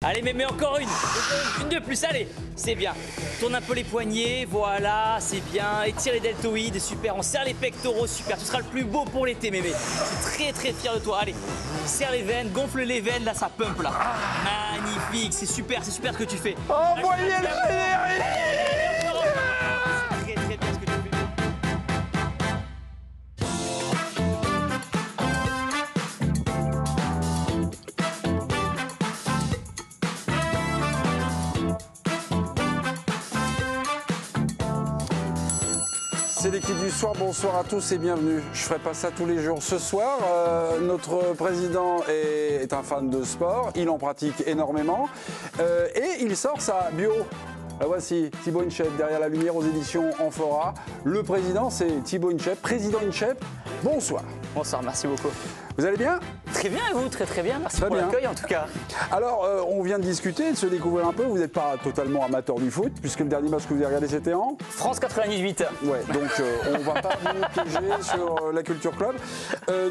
Allez, mais encore une. Une de plus, allez. C'est bien. Tourne un peu les poignets, voilà, c'est bien. Étire les deltoïdes, super. On serre les pectoraux, super. Tu seras le plus beau pour l'été, mémé. Je suis très fier de toi. Allez, serre les veines, gonfle les veines, là ça pump là. Magnifique, c'est super ce que tu fais. Envoyez le générique. Très bien ce que tu fais. C'est l'équipe du soir, bonsoir à tous et bienvenue. Je ferai pas ça tous les jours. Ce soir, notre président est un fan de sport, il en pratique énormément et il sort sa bio. La voici, Thibaut Inchep, derrière la lumière aux éditions Amphora. Le président, c'est Thibaut Inchep, président Inchep. Bonsoir. Bonsoir, merci beaucoup. Vous allez bien? Très bien et vous, très bien. Merci Très pour bien. l'accueil en tout cas. Alors, on vient de discuter, de se découvrir un peu. Vous n'êtes pas totalement amateur du foot, puisque le dernier match que vous avez regardé, c'était en France 98. Ouais, donc on va pas vous piéger sur la Culture Club.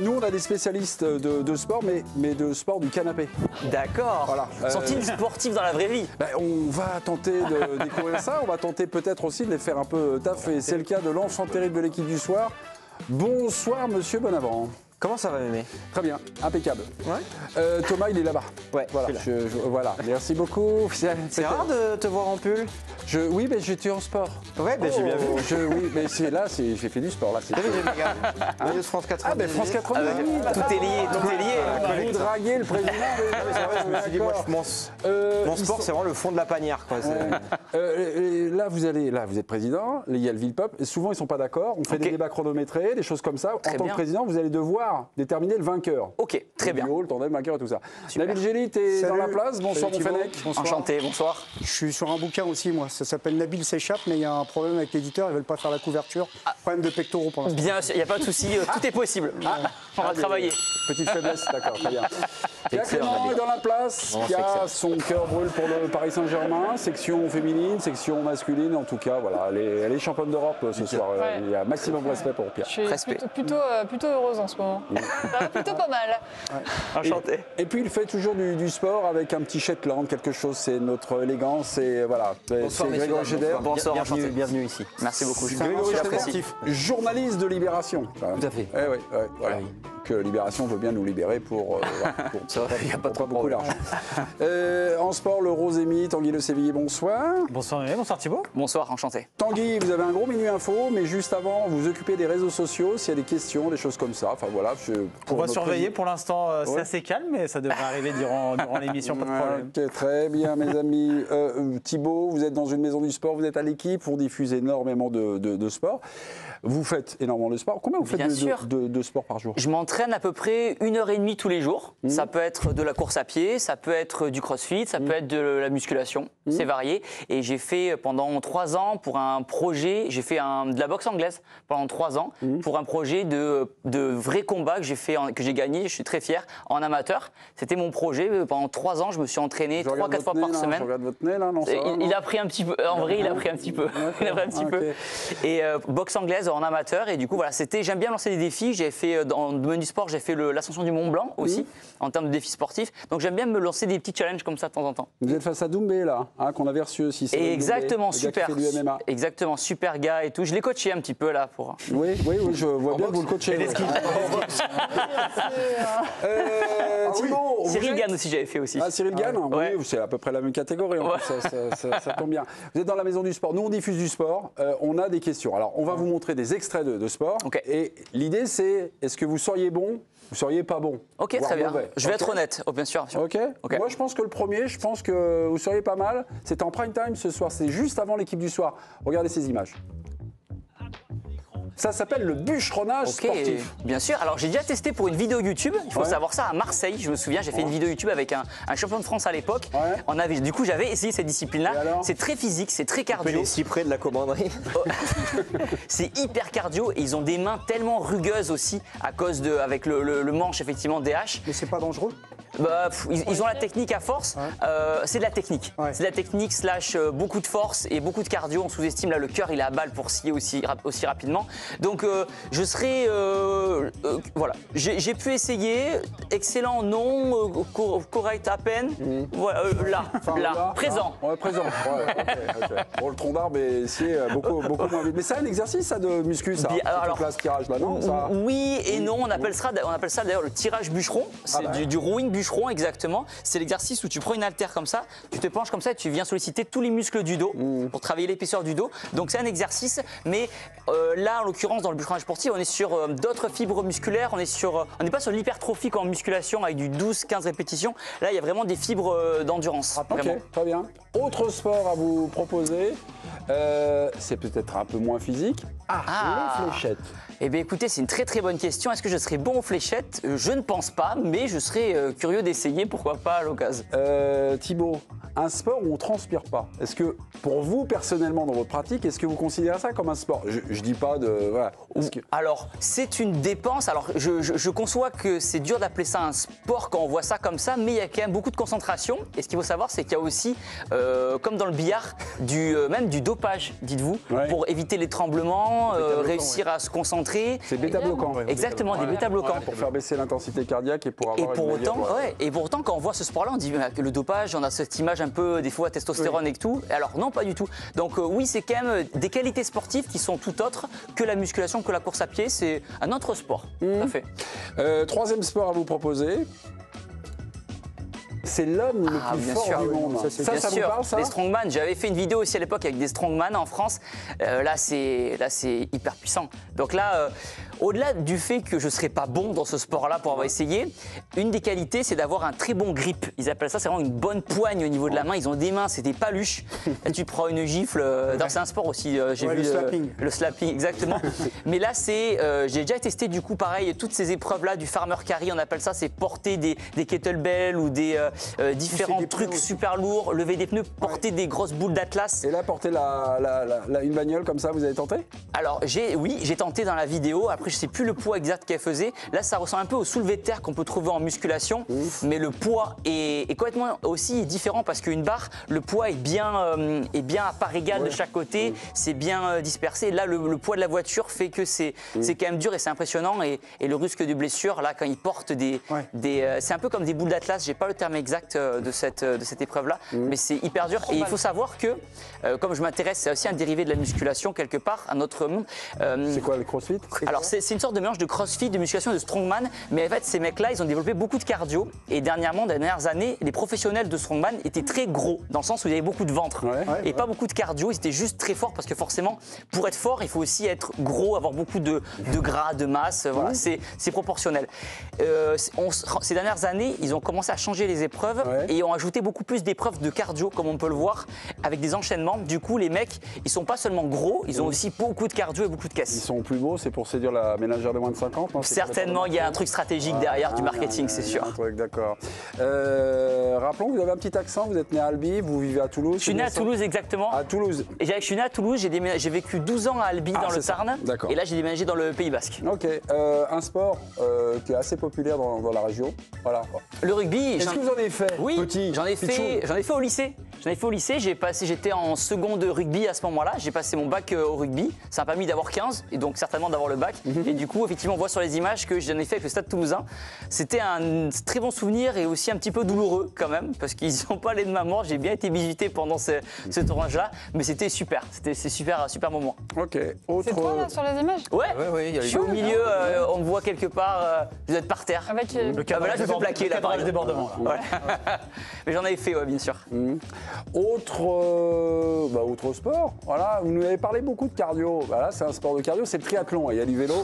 Nous, on a des spécialistes de sport, mais de sport du canapé. D'accord. Voilà. Sont-ils sportifs dans la vraie vie? Ben, on va tenter de découvrir ça. On va tenter peut-être aussi de les faire un peu taf. Et c'est le cas de l'enfant terrible de l'équipe du soir. Bonsoir, monsieur Bonavent. Comment ça va, mémé? Très bien, impeccable. Ouais. Thomas, il est là-bas. Ouais, Voilà, je suis là. voilà. Merci beaucoup. C'est rare de te voir en pull. Oui, mais j'étais en sport. Ouais, ben j'ai bien vu. Oui, mais j'ai fait du sport là. T'as vu, j'ai regardé. Maillot de France 80. Ah, ben France 80. Tout est lié. Vous draguez le président. C'est vrai, je me suis dit, moi, mon sport, c'est vraiment le fond de la panière, quoi. Là, vous êtes président, il y a le Ville-Pop, et souvent ils sont pas d'accord, on fait des débats chronométrés, des choses comme ça. En tant que président, vous allez devoir déterminer le vainqueur. Ok, très bien. Le duo, le tandem, le vainqueur et tout ça. Super. Nabil Gély, t'es dans Salut. la place. Bonsoir, mon Salut, Thibaut. Fennec. Bonsoir. Enchanté, bonsoir. Je suis sur un bouquin aussi, moi. Ça s'appelle Nabil s'échappe, mais il y a un problème avec l'éditeur. Ils veulent pas faire la couverture. Problème de pectoraux pour l'instant. Bien sûr, il n'y a pas de souci, tout est possible. On va travailler. Petite faiblesse, d'accord, très bien. Pierre Excellent, Clément Nabil. est dans la place, qui a son cœur brûle pour le Paris Saint-Germain, section féminine, section masculine, en tout cas, voilà, elle est championne d'Europe ce soir. Ouais. Il y a maximum respect pour Pierre. Je suis Respect. plutôt heureuse en ce moment. Ça va plutôt pas mal. Enchanté. Et puis il fait toujours du sport avec un petit Shetland, quelque chose, c'est notre élégance, et voilà. C'est Grégory Scheder. Bonsoir, enchanté. Bienvenue ici. Merci beaucoup. Grégory J'apprécie. Scheder, journaliste de Libération. Quand même. Tout à fait. Eh oui, voilà. Que Libération veut bien nous libérer pour Il n'y a pas trop beaucoup d'argent. En sport, le Rosémy, Tanguy Le Sévillier, bonsoir. Bonsoir Mémé, bonsoir Thibaut. Bonsoir, enchanté. Tanguy, vous avez un gros minuit info, mais juste avant, vous vous occupez des réseaux sociaux, s'il y a des questions, des choses comme ça. Enfin voilà. On va surveiller, pour l'instant c'est assez calme, mais ça devrait arriver durant l'émission, pas de problème. Ok, très bien mes amis. Thibaut, vous êtes dans une maison du sport, vous êtes à l'équipe, on diffuse énormément de sport. Vous faites énormément de sport. Combien vous faites Bien sûr. de sport par jour? Je m'entraîne à peu près 1h30 tous les jours. Ça peut être de la course à pied, ça peut être du crossfit, ça peut être de la musculation. C'est varié. Et j'ai fait pendant 3 ans pour un projet, j'ai fait de la boxe anglaise pendant 3 ans pour un projet de vrai combat que j'ai fait, que j'ai gagné. Je suis très fier en amateur. C'était mon projet. Pendant 3 ans, je me suis entraîné 3-4 fois par semaine. Je regarde votre nez là, non, ça va, Il a pris un petit peu. En vrai, il a pris un petit peu. Il a pris un petit peu. Et boxe anglaise en amateur. Et du coup, voilà, j'aime bien lancer des défis. J'ai fait dans le domaine du sport, j'ai fait l'ascension du Mont Blanc aussi en termes de défis sportifs. Donc j'aime bien me lancer des petits challenges comme ça de temps en temps. Vous êtes face à Doumbé là, qu'on avait reçu aussi. Et exactement, Doumbé, le gars super. qui fait du MMA. Exactement, super gars et tout. Je l'ai coaché un petit peu là pour. Oui, je vois bien que vous le coachez. Thibaut, Cyril Gann aussi, j'avais fait aussi. Ah, Cyril Gann, Ouais. oui, c'est à peu près la même catégorie, en plus, ça tombe bien. Vous êtes dans la maison du sport, nous on diffuse du sport, on a des questions. Alors on va vous montrer des extraits de sport, Ok. et l'idée c'est, est-ce que vous seriez bon, vous seriez pas bon? Ok, voire très bien. mauvais. Je vais Ok. être honnête, bien sûr. Ok. Ok. Moi je pense que le premier, je pense que vous seriez pas mal, c'est en prime time ce soir, c'est juste avant l'équipe du soir. Regardez ces images. Ça s'appelle le bûcheronnage sportif. Bien sûr. Alors j'ai déjà testé pour une vidéo YouTube. Il faut savoir ça à Marseille. Je me souviens, j'ai fait une vidéo YouTube avec un champion de France à l'époque. Ouais. Du coup, j'avais essayé cette Et discipline-là. alors C'est très physique, c'est très cardio. Les cyprès de la commanderie. C'est hyper cardio et ils ont des mains tellement rugueuses aussi à cause avec le manche effectivement des haches. Mais c'est pas dangereux. Bah, ils ont la technique à force. C'est de la technique. Ouais. C'est de la technique slash beaucoup de force et beaucoup de cardio. On sous-estime là le cœur, il est à balle pour scier aussi rapidement. Donc je serai voilà, j'ai pu essayer, excellent non, correct à peine, voilà, là, présent. Ouais, présent. Ok. Bon, le tronc d'arbre est ici beaucoup moins vite. Mais c'est un exercice ça de muscu ça. Alors, place tirage là, non ça... Oui et non, on appelle ça d'ailleurs le tirage bûcheron. C'est du rowing bûcheron exactement. C'est l'exercice où tu prends une haltère comme ça, tu te penches comme ça et tu viens solliciter tous les muscles du dos pour travailler l'épaisseur du dos. Donc c'est un exercice, mais là en l'occurrence dans le bûcheronage sportif, on est sur d'autres fibres musculaires, on n'est pas sur l'hypertrophie en musculation avec du 12-15 répétitions. Là il y a vraiment des fibres d'endurance. Ok, très bien. Autre sport à vous proposer, c'est peut-être un peu moins physique. Les fléchettes. Eh bien écoutez, c'est une très très bonne question. Est-ce que je serais bon aux fléchettes? Je ne pense pas, mais je serais curieux d'essayer, pourquoi pas à l'occasion. Thibaut, un sport où on ne transpire pas. Est-ce que pour vous personnellement dans votre pratique, est-ce que vous considérez ça comme un sport? Je dis pas de... Voilà. Alors, c'est une dépense. Alors, je conçois que c'est dur d'appeler ça un sport quand on voit ça comme ça, mais il y a quand même beaucoup de concentration. Et ce qu'il faut savoir, c'est qu'il y a aussi, comme dans le billard, même du dopage, dites-vous, pour éviter les tremblements, réussir à se concentrer. C'est bêta-bloquant. Exactement, des bêta-bloquants. Pour faire baisser l'intensité cardiaque et pour avoir Et pour autant, quand on voit ce sport-là, on dit que le dopage, on a cette image un peu, des fois, testostérone et tout. Alors, non, pas du tout. Donc, oui, c'est quand même des qualités sportives qui sont tout autres que la musculation, que la course à pied. C'est un autre sport, tout à fait. Troisième sport à vous proposer. C'est l'homme le plus fort du monde. Ça vous parle, ça? Les strongman. J'avais fait une vidéo aussi à l'époque avec des strongman en France. Là, c'est hyper puissant. Donc là, au-delà du fait que je ne serais pas bon dans ce sport-là pour avoir essayé, une des qualités, c'est d'avoir un très bon grip. Ils appellent ça, c'est vraiment une bonne poigne au niveau de la main. Ils ont des mains, c'est des paluches. Là, tu prends une gifle. C'est un sport aussi. J'ai vu le slapping. Le slapping, exactement. Mais là, j'ai déjà testé du coup, pareil, toutes ces épreuves-là du farmer carry. On appelle ça, c'est porter des kettlebells ou des différents trucs super lourds, lever des pneus, porter des grosses boules d'atlas. Et là, porter une bagnole comme ça, vous avez tenté? Alors, j'ai tenté dans la vidéo. Après, je sais plus le poids exact qu'elle faisait. Là, ça ressemble un peu au soulevé de terre qu'on peut trouver en musculation, mais le poids est complètement aussi différent parce qu'une barre, le poids est bien à part égale de chaque côté. C'est bien dispersé. Là, le poids de la voiture fait que c'est quand même dur et c'est impressionnant. Et le risque de blessure, là, quand ils portent c'est un peu comme des boules d'atlas. J'ai pas le terme exact de cette épreuve-là, mais c'est hyper dur. Et il faut savoir que, comme je m'intéresse, c'est aussi un dérivé de la musculation quelque part, un autre monde. C'est quoi le crossfit? Alors c'est une sorte de mélange de crossfit, de musculation et de strongman, mais en fait ces mecs-là, ils ont développé beaucoup de cardio. Et dernièrement, dans les dernières années, les professionnels de strongman étaient très gros, dans le sens où il y avait beaucoup de ventre et pas beaucoup de cardio. Ils étaient juste très forts parce que forcément, pour être fort, il faut aussi être gros, avoir beaucoup de gras, de masse. Voilà, c'est proportionnel. Ces dernières années, ils ont commencé à changer les épreuves et ont ajouté beaucoup plus d'épreuves de cardio, comme on peut le voir, avec des enchaînements. Du coup, les mecs, ils sont pas seulement gros, ils ont aussi beaucoup de cardio et beaucoup de caisse. Ils sont plus beaux, c'est pour séduire la ménagère de moins de 50, non? Certainement, il y a un truc stratégique derrière du marketing, c'est sûr. D'accord. Rappelons, vous avez un petit accent, vous êtes né à Albi, vous vivez à Toulouse. Je suis né à Toulouse, exactement. À Toulouse. Et je suis né à Toulouse, j'ai vécu 12 ans à Albi, dans le Tarn. D'accord. Et là, j'ai déménagé dans le Pays Basque. Ok. Un sport qui est assez populaire dans la région. Voilà. Le rugby. Est-ce que vous en avez fait? Oui, petit, j'en ai fait au lycée. J'étais en seconde de rugby à ce moment-là. J'ai passé mon bac au rugby. Ça m'a permis d'avoir 15 et donc certainement d'avoir le bac. Et du coup, effectivement, on voit sur les images que j'en ai fait avec le Stade Toulousain. C'était un très bon souvenir et aussi un petit peu douloureux quand même parce qu'ils n'ont pas allé de ma mort. J'ai bien été visité pendant ce tournage-là, mais c'était super. C'était super moment. Ok. C'est toi là sur les images? Ouais. Je suis au milieu. On me voit quelque part. Vous êtes par terre. Avec Le cadrage, je suis plaqué là. Le débordement. Voilà. Mais j'en avais fait, bien sûr. Autre sport, voilà, vous nous avez parlé beaucoup de cardio. Voilà, c'est un sport de cardio, c'est le triathlon. Il y a du vélo.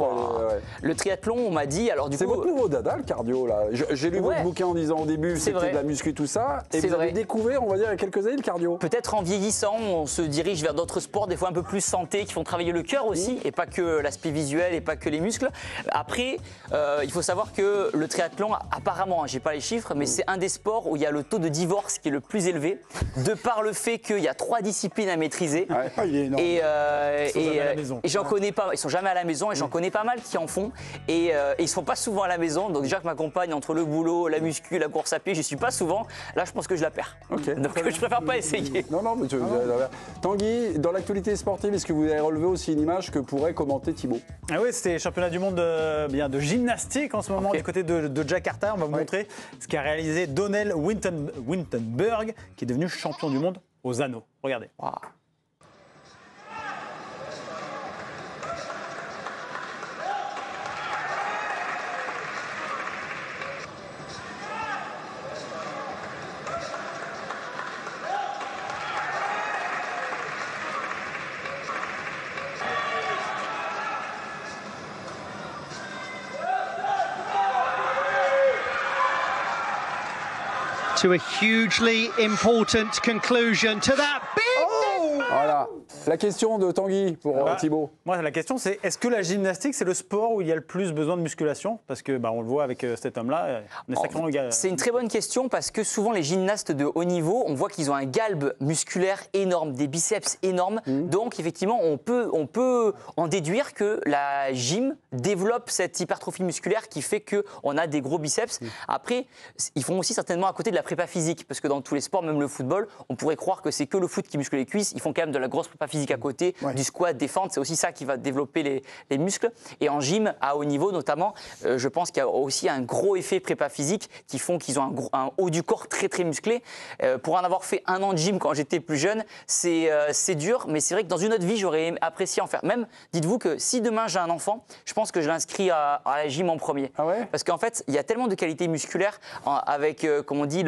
Le triathlon, on m'a dit. Alors du coup, c'est votre nouveau dada, le cardio là. J'ai lu votre bouquin en disant au début c'était de la muscu tout ça, et vous avez découvert, on va dire, il y a quelques années le cardio. Peut-être en vieillissant, on se dirige vers d'autres sports, des fois un peu plus santé, qui font travailler le cœur aussi, et pas que l'aspect visuel et pas que les muscles. Après, il faut savoir que le triathlon, apparemment, j'ai pas les chiffres, mais c'est un des sports où il y a le taux de divorce qui est le plus élevé. de par le fait qu'il y a 3 disciplines à maîtriser. Ah, il est énorme. Et j'en connais pas, ils sont jamais à la maison et j'en connais pas mal qui en font et ils sont pas souvent à la maison. Donc déjà que ma compagne entre le boulot, la muscu, la course à pied, j'y suis pas souvent. Là, je pense que je la perds. Donc je préfère pas essayer. Non, mais Tanguy, dans l'actualité sportive, est-ce que vous avez relevé aussi une image que pourrait commenter Thibaut? Ah oui, c'était championnat du monde de gymnastique en ce moment du côté de Jakarta. On va vous montrer ce qu'a réalisé Donnell Wintenberg, qui est devenu champion du monde aux anneaux. Regardez. Wow. To a hugely important conclusion to that big... Voilà. La question de Tanguy pour Thibaut. Moi, la question, c'est est-ce que la gymnastique, c'est le sport où il y a le plus besoin de musculation? Parce que on le voit avec cet homme-là. C'est une très bonne question parce que souvent, les gymnastes de haut niveau, on voit qu'ils ont un galbe musculaire énorme, des biceps énormes. Donc, effectivement, on peut en déduire que la gym développe cette hypertrophie musculaire qui fait qu'on a des gros biceps. Après, ils font aussi certainement à côté de la prépa physique parce que dans tous les sports, même le football, on pourrait croire que c'est que le foot qui muscle les cuisses. Ils font quand même de la grosse prépa physique à côté, du squat, des fentes, c'est aussi ça qui va développer les muscles. Et en gym, à haut niveau notamment, je pense qu'il y a aussi un gros effet prépa physique qui font qu'ils ont un haut du corps très très musclé. Pour en avoir fait 1 an de gym quand j'étais plus jeune, c'est dur, mais c'est vrai que dans une autre vie, j'aurais apprécié en faire. Même, dites-vous que si demain j'ai un enfant, je pense que je l'inscris à la gym en premier. Ah ouais? Parce qu'en fait, il y a tellement de qualités musculaires avec, comme on dit,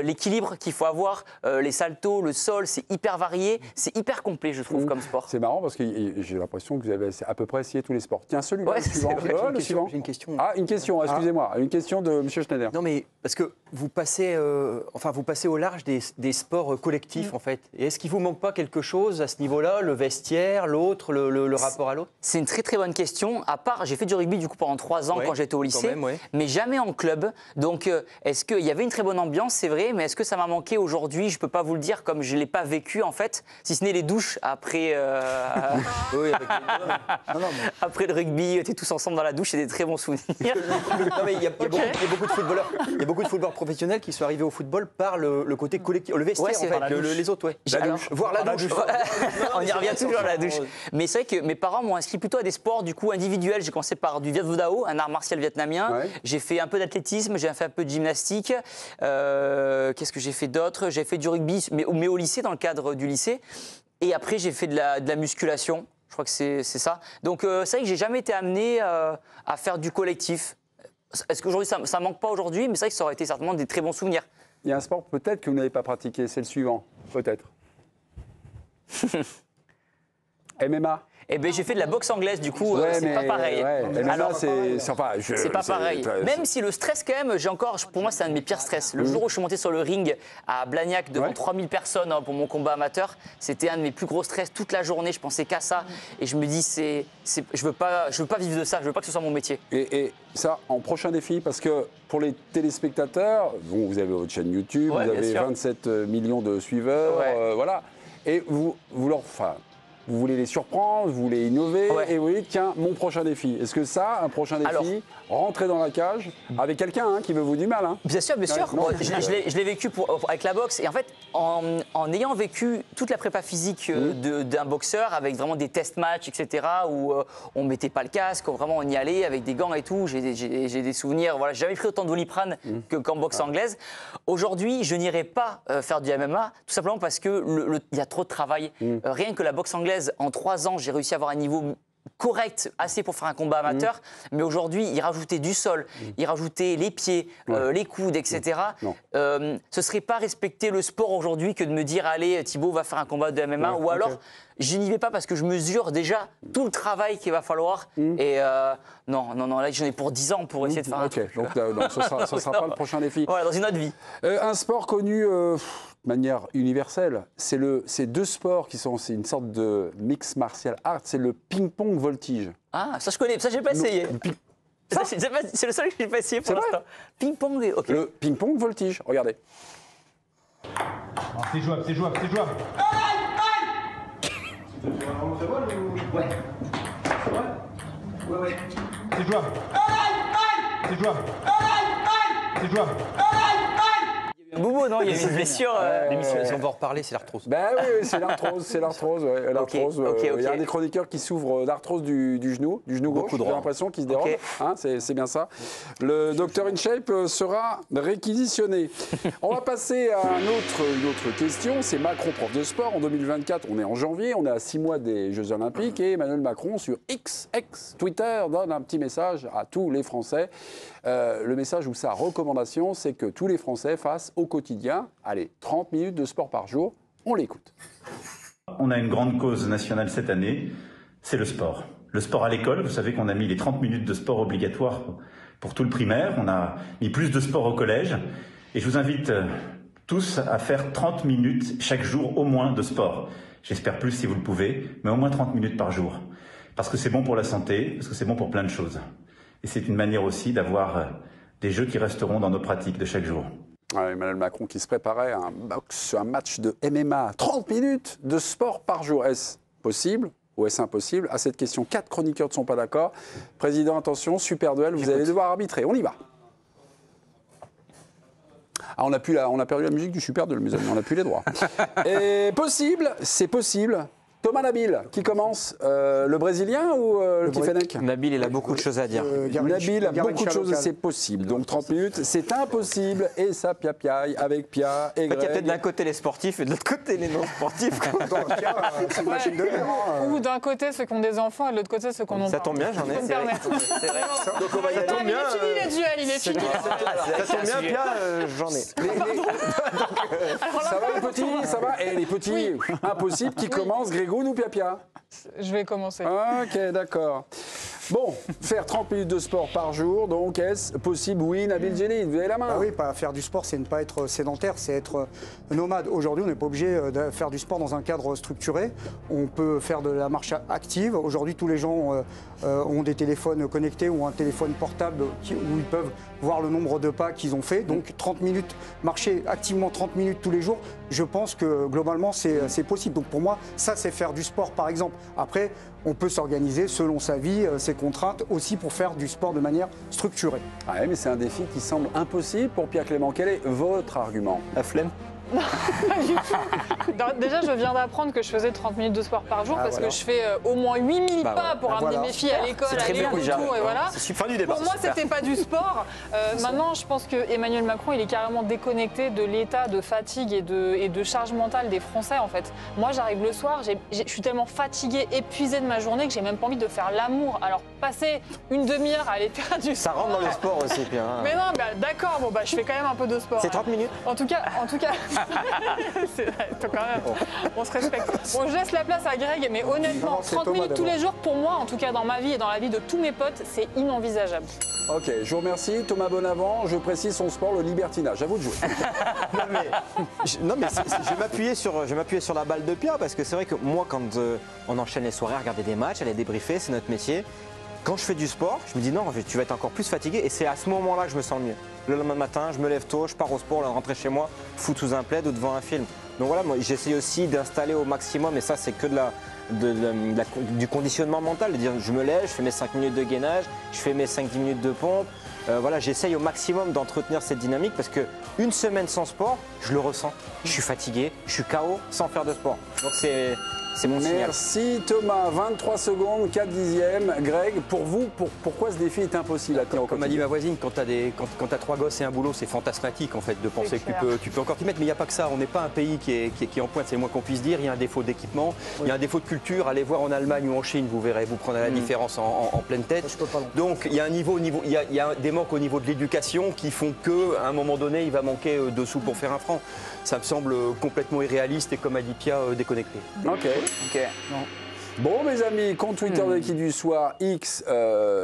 l'équilibre qu'il faut avoir, les saltos, le sol, c'est hyper varié, c'est hyper complet, je trouve, comme sport. C'est marrant parce que j'ai l'impression que vous avez à peu près essayé tous les sports. Tiens, celui-là, le suivant. Le suivant. J'ai une question. Ah, une question, excusez-moi. Une question de M. Schneider. Non, mais parce que vous passez au large des sports collectifs, en fait. Et est-ce qu'il ne vous manque pas quelque chose à ce niveau-là? Le vestiaire, l'autre, le rapport à l'autre? C'est une très très bonne question. À part, j'ai fait du rugby du coup pendant 3 ans quand j'étais au lycée, mais jamais en club. Donc, est-ce qu'il y avait une très bonne ambiance, c'est vrai, mais est-ce que ça m'a manqué aujourd'hui? Je ne peux pas vous le dire comme je ne l'ai pas vécu en fait, si ce n'est les douches après, après le rugby, on était tous ensemble dans la douche, c'est des très bons souvenirs. Non, mais il y a beaucoup de footballeurs. Il y a beaucoup de footballeurs professionnels qui sont arrivés au football par le côté collectif, le vestiaire, en fait, les autres, voir la douche. On y revient toujours à la douche. Mais c'est vrai que mes parents m'ont inscrit plutôt à des sports du coup individuels. J'ai commencé par du Viet Vo Dao, un art martial vietnamien. Ouais. J'ai fait un peu d'athlétisme, j'ai fait un peu de gymnastique. Qu'est-ce que j'ai fait d'autre? J'ai fait du rugby, mais au lycée, dans le cadre du lycée. Et après, j'ai fait de la musculation. Je crois que c'est ça. Donc, c'est vrai que j'ai jamais été amené à faire du collectif. Est-ce qu'aujourd'hui, ça manque pas aujourd'hui? Mais c'est vrai que ça aurait été certainement des très bons souvenirs. Il y a un sport peut-être que vous n'avez pas pratiqué, c'est le suivant, peut-être. MMA. Eh bien, j'ai fait de la boxe anglaise, du coup, c'est pas pareil. Alors, c'est pas pareil. Même si le stress, quand même, pour moi, c'est un de mes pires stress. Le jour où je suis monté sur le ring à Blagnac devant 3000 personnes pour mon combat amateur, c'était un de mes plus gros stress toute la journée. Je pensais qu'à ça. Et je me dis, je veux pas vivre de ça. Je veux pas que ce soit mon métier. Et ça, en prochain défi, parce que pour les téléspectateurs, vous avez votre chaîne YouTube, vous avez 27 millions de suiveurs, voilà. Et vous voulez les surprendre, vous voulez innover, et vous dites, tiens, mon prochain défi. Est-ce que ça, un prochain défi, rentrer dans la cage avec quelqu'un qui veut vous du mal? Bien sûr, bien sûr. Je l'ai vécu avec la boxe. Et en fait, en ayant vécu toute la prépa physique d'un boxeur, avec vraiment des test matchs, etc., où on ne mettait pas le casque, vraiment on y allait avec des gants et tout, j'ai des souvenirs. Voilà, j'ai jamais pris autant de Doliprane qu'en boxe anglaise. Aujourd'hui, je n'irai pas faire du MMA, tout simplement parce qu'il y a trop de travail. Rien que la boxe anglaise, en 3 ans, j'ai réussi à avoir un niveau correct, assez pour faire un combat amateur, mais aujourd'hui, il rajoutait du sol, il rajoutait les pieds, les coudes, etc. Ce serait pas respecter le sport aujourd'hui que de me dire, allez, Thibaut va faire un combat de MMA, ou alors, je n'y vais pas parce que je mesure déjà tout le travail qu'il va falloir, et non, là, j'en ai pour 10 ans pour essayer de faire un truc. Donc, ce ne sera pas le prochain défi. Ouais, dans une autre vie. Un sport connu de manière universelle, c'est 2 sports qui sont, c'est une sorte de mix martial art, c'est le ping-pong voltige. Ah, ça je connais, ça j'ai pas essayé. C'est le seul que j'ai pas essayé pour l'instant. Ping-pong, ok. Le ping-pong voltige, regardez. C'est jouable, c'est jouable, c'est jouable. C'est jouable. C'est jouable. C'est jouable. Bobo, non, il y a une blessure. Si on va en reparler, c'est l'arthrose. Ben oui, c'est l'arthrose, c'est l'arthrose. Ouais, l'arthrose, Ok. Il y a un des chroniqueurs qui souffre d'arthrose du genou gauche, j'ai l'impression qu'il se dérobe. Ok. Hein, c'est bien ça. Le docteur InShape sera réquisitionné. On va passer à une autre question. C'est Macron, prof de sport. En 2024, on est en janvier, on est à 6 mois des Jeux Olympiques et Emmanuel Macron, sur X, Twitter, donne un petit message à tous les Français. Le message ou sa recommandation, c'est que tous les Français fassent au quotidien, 30 minutes de sport par jour. On l'écoute. On a une grande cause nationale cette année, c'est le sport. Le sport à l'école, vous savez qu'on a mis les 30 minutes de sport obligatoires pour tout le primaire, on a mis plus de sport au collège, et je vous invite tous à faire 30 minutes chaque jour au moins de sport. J'espère plus si vous le pouvez, mais au moins 30 minutes par jour. Parce que c'est bon pour la santé, parce que c'est bon pour plein de choses. Et c'est une manière aussi d'avoir des jeux qui resteront dans nos pratiques de chaque jour. Ouais, Emmanuel Macron qui se préparait à un match de MMA. 30 minutes de sport par jour. Est-ce possible ou est-ce impossible? À cette question, 4 chroniqueurs ne sont pas d'accord. Président, attention, super duel, vous allez devoir arbitrer. On y va. Ah, on a perdu la musique du super duel, mes amis, on n'a plus les droits. Et possible, c'est possible. Thomas Nabil, qui commence, le Brésilien ou le Kifenek? Nabil, il a beaucoup de choses à dire. Nabil a beaucoup de choses et c'est possible. Donc 30 minutes, c'est impossible. Et ça piapiaille avec Pia et En fait, il y a Greg. peut-être d'un côté les sportifs et de l'autre côté les non-sportifs. C'est une machine de guerre. hein. Ou d'un côté ceux qui ont des enfants et de l'autre côté ceux qui en ont Ça pas. tombe bien, j'en ai. Je peux me permettre. C'est vrai. Donc on va y aller. Ah, il est fini les duels, il est fini. Ça tombe bien, Pia, j'en ai. Ça va les petits, ça va. Et les petits, impossible, qui commencent, Grégoun ou Pia? Je vais commencer. Ok, d'accord. Bon, faire 30 minutes de sport par jour, donc est-ce possible? Oui, Nabil Djellit, vous avez la main. Ah oui, pas faire du sport, c'est ne pas être sédentaire, c'est être nomade. Aujourd'hui, on n'est pas obligé de faire du sport dans un cadre structuré. On peut faire de la marche active. Aujourd'hui, tous les gens ont des téléphones connectés ou un téléphone portable où ils peuvent voir le nombre de pas qu'ils ont fait. Donc 30 minutes, marcher activement 30 minutes tous les jours, je pense que globalement, c'est possible. Donc pour moi, ça, c'est faire du sport, par exemple. Après, on peut s'organiser selon sa vie, ses contraintes, aussi pour faire du sport de manière structurée. Ah ouais, mais c'est un défi qui semble impossible pour Pierre Clément. Quel est votre argument? La flemme. Déjà, je viens d'apprendre que je faisais 30 minutes de sport par jour parce voilà. que je fais au moins 8000 pas pour amener voilà. mes filles à l'école, C'est très aller bien, déjà. retour et voilà. C'est fin du débat. Pour moi, c'était pas du sport. Maintenant, je pense que Emmanuel Macron, il est carrément déconnecté de l'état de fatigue et de charge mentale des Français, en fait. Moi, j'arrive le soir, je suis tellement fatiguée, épuisée de ma journée que j'ai même pas envie de faire l'amour. Alors, passer une demi-heure à aller faire du Ça sport. rentre dans le sport aussi, Pia. hein. Mais non, d'accord, bon, je fais quand même un peu de sport. C'est 30 minutes. En tout cas, c'est quand même, on se respecte. Bon, je laisse la place à Greg, mais honnêtement, Non, c'est 30 Thomas minutes tous d'abord. les jours, pour moi, en tout cas dans ma vie et dans la vie de tous mes potes, c'est inenvisageable. Ok, je vous remercie. Thomas Bonavent, je précise son sport, le libertinage. À vous de jouer. Non mais je vais m'appuyer sur la balle de Pia parce que c'est vrai que moi quand on enchaîne les soirées à regarder des matchs, aller débriefer, c'est notre métier. Quand je fais du sport, je me dis non, tu vas être encore plus fatigué et c'est à ce moment-là que je me sens mieux. Le lendemain matin, je me lève tôt, je pars au sport, là, rentrer chez moi, foutre sous un plaid ou devant un film. Donc voilà, moi j'essaie aussi d'installer au maximum, et ça c'est que du conditionnement mental, de dire je me lève, je fais mes 5 minutes de gainage, je fais mes 5-10 minutes de pompe. Voilà, j'essaye au maximum d'entretenir cette dynamique parce que une semaine sans sport, je le ressens. Je suis fatigué, je suis KO sans faire de sport. Donc c'est mon signal. Merci Thomas. 23 secondes, 4 dixièmes. Greg, pour vous, pourquoi ce défi est impossible à tenir au Comme a dit quotidien? ma voisine, quand t'as 3 gosses et un boulot, c'est fantasmatique en fait de penser que tu peux encore t'y mettre. Mais il n'y a pas que ça. On n'est pas un pays qui est en pointe, c'est le moins qu'on puisse dire. Il y a un défaut d'équipement, il y a un défaut de culture. Allez voir en Allemagne ou en Chine, vous verrez, vous prenez la différence en pleine tête. Je peux pas non. Donc il y a il y a des manques au niveau de l'éducation qui font qu'à un moment donné, il va manquer 2 sous pour faire un franc. Ça me semble complètement irréaliste et comme a dit Pia, déconnecté. Ok. Bon, mes amis, compte Twitter de l'équipe du soir, X,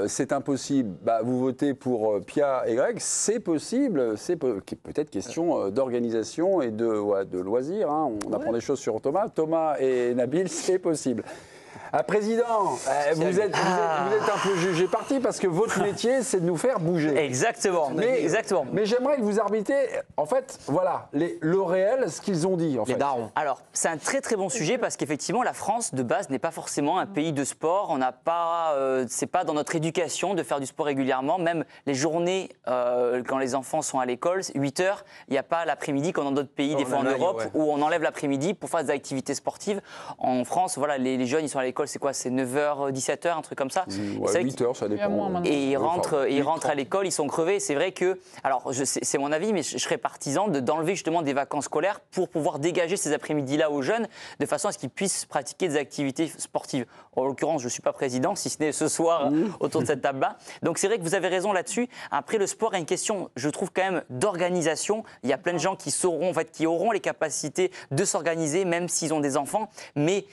c'est impossible. Bah, vous votez pour Pia et Greg, c'est possible. C'est peut-être question d'organisation et de loisirs. Hein. On apprend des choses sur Thomas. Thomas et Nabil, c'est possible. Président, vous êtes un peu jugé parti parce que votre métier, c'est de nous faire bouger. Exactement. Mais j'aimerais que vous arbitrez, en fait, voilà, le réel, ce qu'ils ont dit. En Les fait. darons. Alors, c'est un très très bon sujet parce qu'effectivement, la France de base n'est pas forcément un pays de sport. On n'a pas, c'est pas dans notre éducation de faire du sport régulièrement. Même les journées quand les enfants sont à l'école, 8 heures, il n'y a pas l'après-midi comme dans d'autres pays, des fois en Europe, où on enlève l'après-midi pour faire des activités sportives. En France, voilà, les jeunes ils sont à l'école, c'est quoi? C'est 9h, 17h, un truc comme ça. Ouais, 8 heures, ça dépend. Et ils rentrent à l'école, ils sont crevés. C'est vrai que, alors c'est mon avis, mais je serais partisan d'enlever justement des vacances scolaires pour pouvoir dégager ces après-midi-là aux jeunes de façon à ce qu'ils puissent pratiquer des activités sportives. En l'occurrence, je ne suis pas président, si ce n'est ce soir autour de cette table-là. Donc c'est vrai que vous avez raison là-dessus. Après, le sport est une question, je trouve quand même, d'organisation. Il y a plein de gens qui sauront, en fait, qui auront les capacités de s'organiser, même s'ils ont des enfants. Mais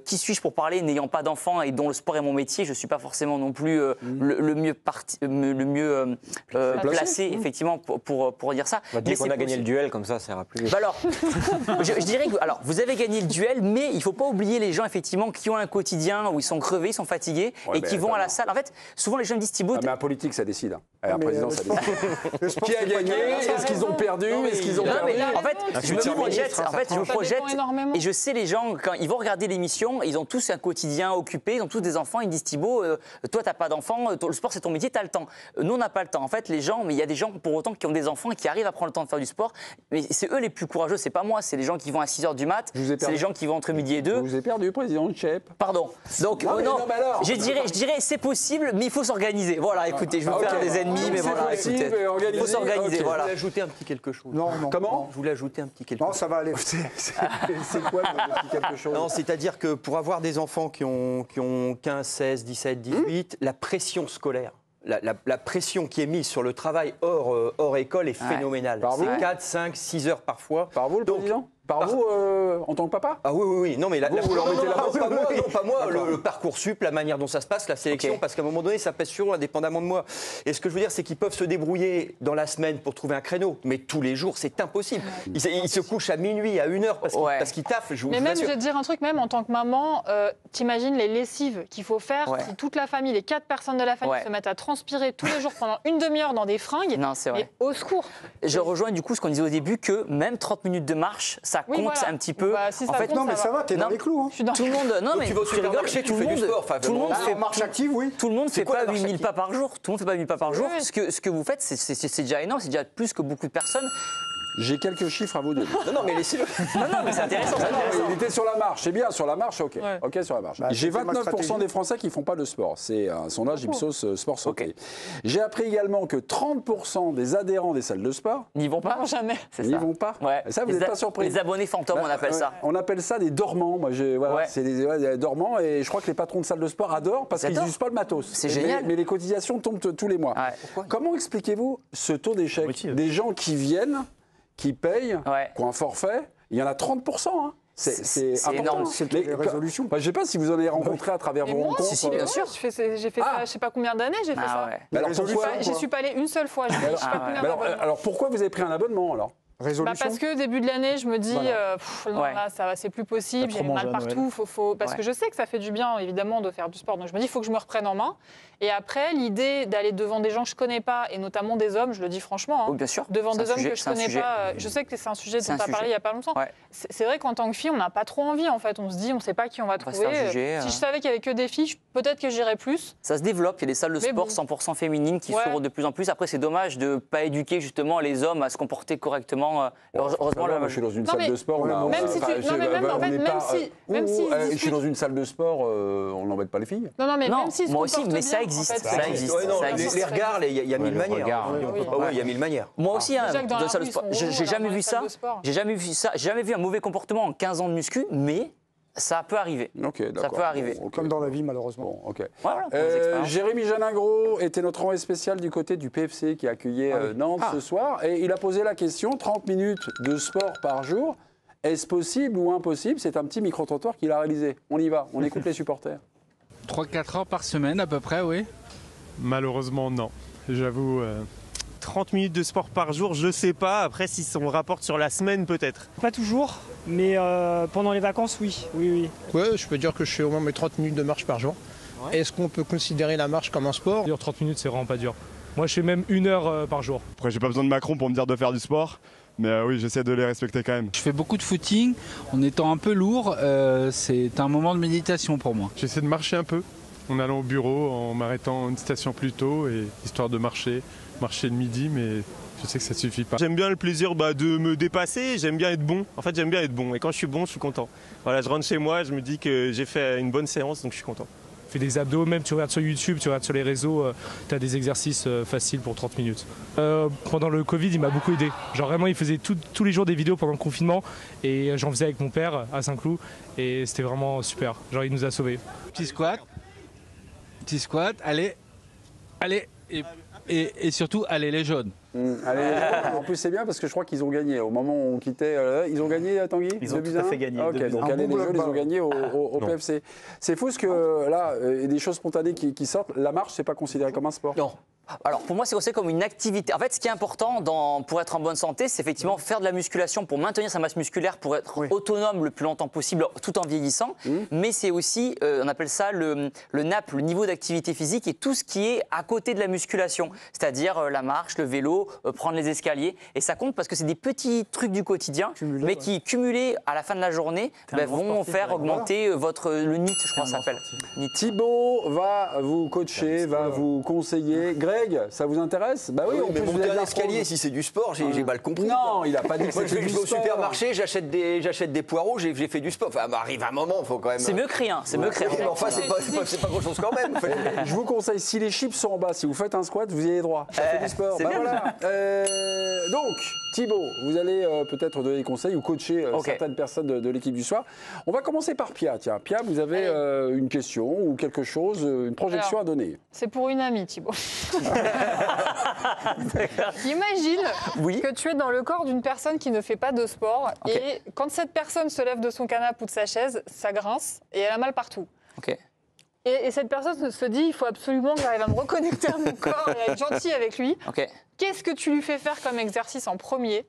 qui suis-je pour parler n'ayant pas d'enfants et dont le sport est mon métier? Je ne suis pas forcément non plus le mieux placé, effectivement, pour dire ça. On va dire qu'on a gagné le duel, comme ça ira plus vite. Bah alors, je dirais que alors, vous avez gagné le duel, mais il ne faut pas oublier les gens, effectivement, qui ont un quotidien où ils sont crevés, ils sont fatigués et qui vont à la salle. En fait, souvent, les gens me disent, Thibaut... mais un politique, ça décide. Un président, ça décide. Qui a gagné? Est-ce qu'ils ont perdu? Est-ce qu'ils ont perdu? En fait, je me projette et je sais les gens, quand ils vont regarder l'émission, ils ont tous un quotidien occupé, ils ont tous des enfants, ils me disent Thibaut, toi t'as pas d'enfants, le sport c'est ton métier, t'as le temps. Nous on n'a pas le temps. En fait, les gens, mais il y a des gens pour autant qui ont des enfants et qui arrivent à prendre le temps de faire du sport, mais c'est eux les plus courageux, c'est pas moi, c'est les gens qui vont à 6h du mat, c'est les gens qui vont entre midi et 2. Je vous ai perdu, président Chep. Pardon. Donc je dirais c'est possible, mais il faut s'organiser. Voilà, écoutez, je vais faire des ennemis, mais voilà, écoutez, il faut s'organiser. Voilà. Je voulais ajouter un petit quelque chose. Non. Comment? Je voulais ajouter un petit quelque chose. Non, ça va aller. C'est quoi le petit quelque chose? Non, c'est-à-dire que pour avoir des enfants qui ont 15, 16, 17, 18, la pression scolaire, la pression qui est mise sur le travail hors école est phénoménale. C'est 4, 5, 6 heures parfois. Par vous, le président? Par vous, en tant que papa? Ah oui. Non, mais vous leur mettez la main. Pas moi. Le Parcoursup, la manière dont ça se passe, la sélection, parce qu'à un moment donné, ça pèse sur eux indépendamment de moi. Et ce que je veux dire, c'est qu'ils peuvent se débrouiller dans la semaine pour trouver un créneau, mais tous les jours, c'est impossible. Ils se couchent à minuit, à 1h, parce qu'ils taffent. Mais même, je vais te dire un truc, même en tant que maman, t'imagines les lessives qu'il faut faire si toute la famille, les 4 personnes de la famille se mettent à transpirer tous les jours pendant une demi-heure dans des fringues. Non, c'est vrai. Mais au secours. Je rejoins du coup ce qu'on disait au début, que même 30 minutes de marche, ça compte un petit peu. Si en ça fait, compte, non, mais ça va, t'es dans les clous. Tout le monde, non mais tu vas au supermarché, tu fais du sport. Tout le monde fait marche active, oui. Tout le monde fait quoi, pas la marche 8000 active pas par jour. Tout le monde fait pas 8000 pas par jour. Oui. Ce que vous faites, c'est déjà énorme, c'est déjà plus que beaucoup de personnes. J'ai quelques chiffres à vous donner. Non, mais laissez-le. Non, mais c'est intéressant. Il était sur la marche, c'est bien, sur la marche, ok. Ouais. Ok, sur la marche. Bah, J'ai c'était ma 29% stratégie. des Français qui ne font pas de sport. C'est un sondage Ipsos Sport Santé. J'ai appris également que 30% des adhérents des salles de sport N'y vont pas. Jamais. C'est n'y ça. vont pas. Ouais. Et ça, vous n'êtes pas surpris. Les abonnés fantômes, on appelle ça. On appelle ça des dormants. Moi, c'est des dormants et je crois que les patrons de salles de sport adorent parce qu'ils n'utilisent pas le matos. C'est génial. Mais les cotisations tombent tous les mois. Ouais. Comment expliquez-vous ce taux d'échec des gens qui viennent, qui payent, qui ont un forfait? Il y en a 30%. Hein. C'est énorme. C'est les résolutions. Je ne sais pas si vous en avez rencontré à travers vos rencontres. Si, bien sûr. J'ai fait ça, je sais pas combien d'années j'ai fait ça. Ouais. Mais alors pourquoi J'y suis pas allée une seule fois. Je sais pas combien d'abonnements. alors pourquoi vous avez pris un abonnement alors? Résolution. Parce que début de l'année, je me dis, non, là, c'est plus possible, Pas j'ai trop mal manger à partout. Parce que je sais que ça fait du bien, évidemment, de faire du sport. Donc je me dis, il faut que je me reprenne en main. Et après, l'idée d'aller devant des gens que je connais pas, et notamment des hommes, je le dis franchement, Oui, bien sûr. devant C'est un des hommes sujet, que je c'est un connais sujet. pas, je sais que c'est un sujet C'est dont un tu as sujet. parlé il y a pas longtemps. Ouais. C'est vrai qu'en tant que fille, on n'a pas trop envie, en fait. On se dit, on ne sait pas qui on va va se trouver. faire juger, Si je savais qu'il y avait que des filles, peut-être que j'irais plus. Ça se développe, il y a des salles de Mais sport bon. 100% féminines qui s'ouvrent de plus en plus. Après, c'est dommage de ne pas éduquer justement les hommes à se comporter correctement. Heureusement, Moi, je suis dans une Non, salle mais de sport. même si tu- non, mais même, en fait, même si ils je suis discutent- dans une salle de sport, on n'embête pas les filles. Non, mais Non, même s'ils se moi aussi, comportent mais ça bien, existe, en fait, ça existe. Ouais, non, ça les existe. regards, il y a mille le manières. regard, Il y a mille manières. Moi aussi, hein, Déjà que dans dans la la salle rue, de sport, ils sont j'ai rouges, jamais dans vu les ça. salles de sport. J'ai jamais vu un mauvais comportement en 15 ans de muscu, mais ça peut arriver. Ok, d'accord. Ça peut arriver. Bon, ok. Comme dans la vie, malheureusement. Bon, ok. Voilà, pour les expériences. Jérémy Janingro était notre envoyé spécial du côté du PFC qui accueillait Nantes ce soir. Et il a posé la question, 30 minutes de sport par jour, est-ce possible ou impossible? C'est un petit micro-trottoir qu'il a réalisé. On y va, on écoute les supporters. 3-4 heures par semaine à peu près, oui. Malheureusement, non. J'avoue, 30 minutes de sport par jour, je sais pas. Après, si on rapporte sur la semaine, peut-être. Pas toujours, mais pendant les vacances, oui. Ouais, je peux dire que je fais au moins mes 30 minutes de marche par jour. Ouais. Est-ce qu'on peut considérer la marche comme un sport? 30 minutes, c'est vraiment pas dur. Moi, je fais même 1 heure par jour. Après, j'ai pas besoin de Macron pour me dire de faire du sport. Mais oui, j'essaie de les respecter quand même. Je fais beaucoup de footing. En étant un peu lourd, c'est un moment de méditation pour moi. J'essaie de marcher un peu en allant au bureau, en m'arrêtant à une station plus tôt, et histoire de marcher le midi, mais je sais que ça suffit pas. J'aime bien le plaisir de me dépasser, j'aime bien être bon. En fait, j'aime bien être bon. Et quand je suis bon, je suis content. Voilà, je rentre chez moi, je me dis que j'ai fait une bonne séance, donc je suis content. Fais des abdos, même tu regardes sur YouTube, tu regardes sur les réseaux, tu as des exercices faciles pour 30 minutes. Pendant le Covid, il m'a beaucoup aidé. Genre vraiment, il faisait tous les jours des vidéos pendant le confinement et j'en faisais avec mon père à Saint-Cloud et c'était vraiment super. Genre, il nous a sauvés. Petit squat, allez, et surtout, allez les jaunes. En plus, c'est bien parce que je crois qu'ils ont gagné. Au moment où on quittait, ils ont gagné, Tanguy? Ils ont tout à fait gagné. Ok, donc allez les jeunes, ils ont gagné au PFC. C'est fou parce que là, il y a des choses spontanées qui sortent. La marche, c'est pas considéré comme un sport? Non. Alors pour moi, c'est considéré comme une activité. En fait, ce qui est important pour être en bonne santé, c'est effectivement faire de la musculation pour maintenir sa masse musculaire, pour être autonome le plus longtemps possible tout en vieillissant. Mais c'est aussi, on appelle ça le NAP, le niveau d'activité physique, et tout ce qui est à côté de la musculation, c'est-à-dire la marche, le vélo, prendre les escaliers. Et ça compte parce que c'est des petits trucs du quotidien, mais qui, cumulés à la fin de la journée, vont faire augmenter le NIT, je crois que ça s'appelle. Thibaut va vous coacher, va vous conseiller. Greg, ça vous intéresse? Bah oui, mais monter un escalier, si c'est du sport, j'ai mal compris. Non, il a pas dit que moi, c'était du sport. Je vais au supermarché, j'achète des poireaux, j'ai fait du sport. Enfin, arrive un moment, il faut quand même. C'est mieux que rien, c'est mieux que rien. Mais enfin, c'est pas grand-chose quand même. Je vous conseille, si les chips sont en bas, si vous faites un squat, vous y allez droit. Ça fait du sport. Bah voilà. Donc, Thibaut, vous allez peut-être donner des conseils ou coacher certaines personnes de l'équipe du soir. On va commencer par Pia. Tiens, Pia, vous avez une question ou quelque chose, une projection à donner. C'est pour une amie, Thibaut. Imagine que tu es dans le corps d'une personne qui ne fait pas de sport et quand cette personne se lève de son canapé ou de sa chaise, ça grince et elle a mal partout. Et cette personne se dit, il faut absolument que j'arrive à me reconnecter à mon corps et à être gentil avec lui. Qu'est-ce que tu lui fais faire comme exercice en premier?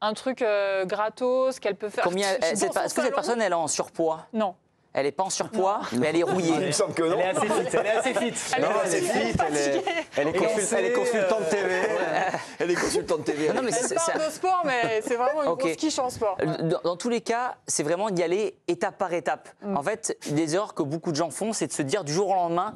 Un truc gratos qu'elle peut faire. Est-ce que cette personne, elle est en surpoids? Non. Elle n'est pas en surpoids, mais elle est rouillée. Il me semble que non. Elle est assez fit. Elle est consultante TV. Elle est consultante TV. Elle parle de sport, mais c'est vraiment une grosse quiche en sport. Dans tous les cas, c'est vraiment d'y aller étape par étape. En fait, des erreurs que beaucoup de gens font, c'est de se dire du jour au lendemain,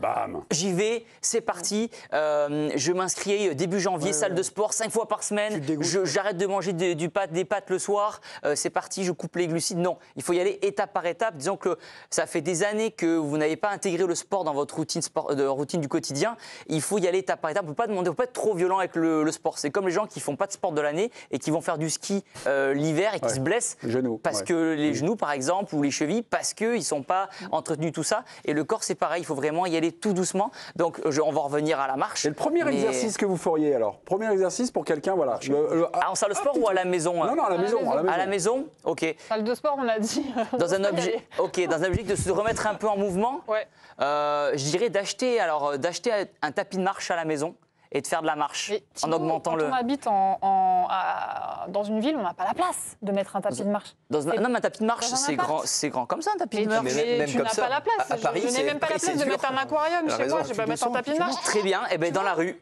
j'y vais, c'est parti, je m'inscris début janvier, salle de sport, 5 fois par semaine, j'arrête de manger des pâtes le soir, c'est parti, je coupe les glucides. Non, il faut y aller étape par étape. Disons que ça fait des années que vous n'avez pas intégré le sport dans votre routine du quotidien. Il faut y aller étape par étape. On ne peut pas être trop violent avec le sport. C'est comme les gens qui ne font pas de sport de l'année et qui vont faire du ski l'hiver et qui se blessent parce que les genoux, par exemple, ou les chevilles, parce qu'ils ne sont pas entretenus, tout ça. Et le corps, c'est pareil. Il faut vraiment y aller tout doucement. Donc, on va revenir à la marche. Et le premier exercice que vous feriez, alors? Premier exercice pour quelqu'un, voilà. En salle de sport ou à la maison? Non, à la maison. À la maison, ok. Salle de sport, on a dit. Dans un objet de se remettre un peu en mouvement, je dirais d'acheter un tapis de marche à la maison et de faire de la marche en augmentant quand on habite dans une ville, on n'a pas la place de mettre un tapis de marche. Non, mais un tapis de marche, c'est grand comme ça, un tapis de marche. Mais tu n'as pas la place. À Paris, je n'ai même pas la place de mettre un aquarium chez moi. Je vais pas mettre un tapis de marche. Très bien. Et ben dans la rue.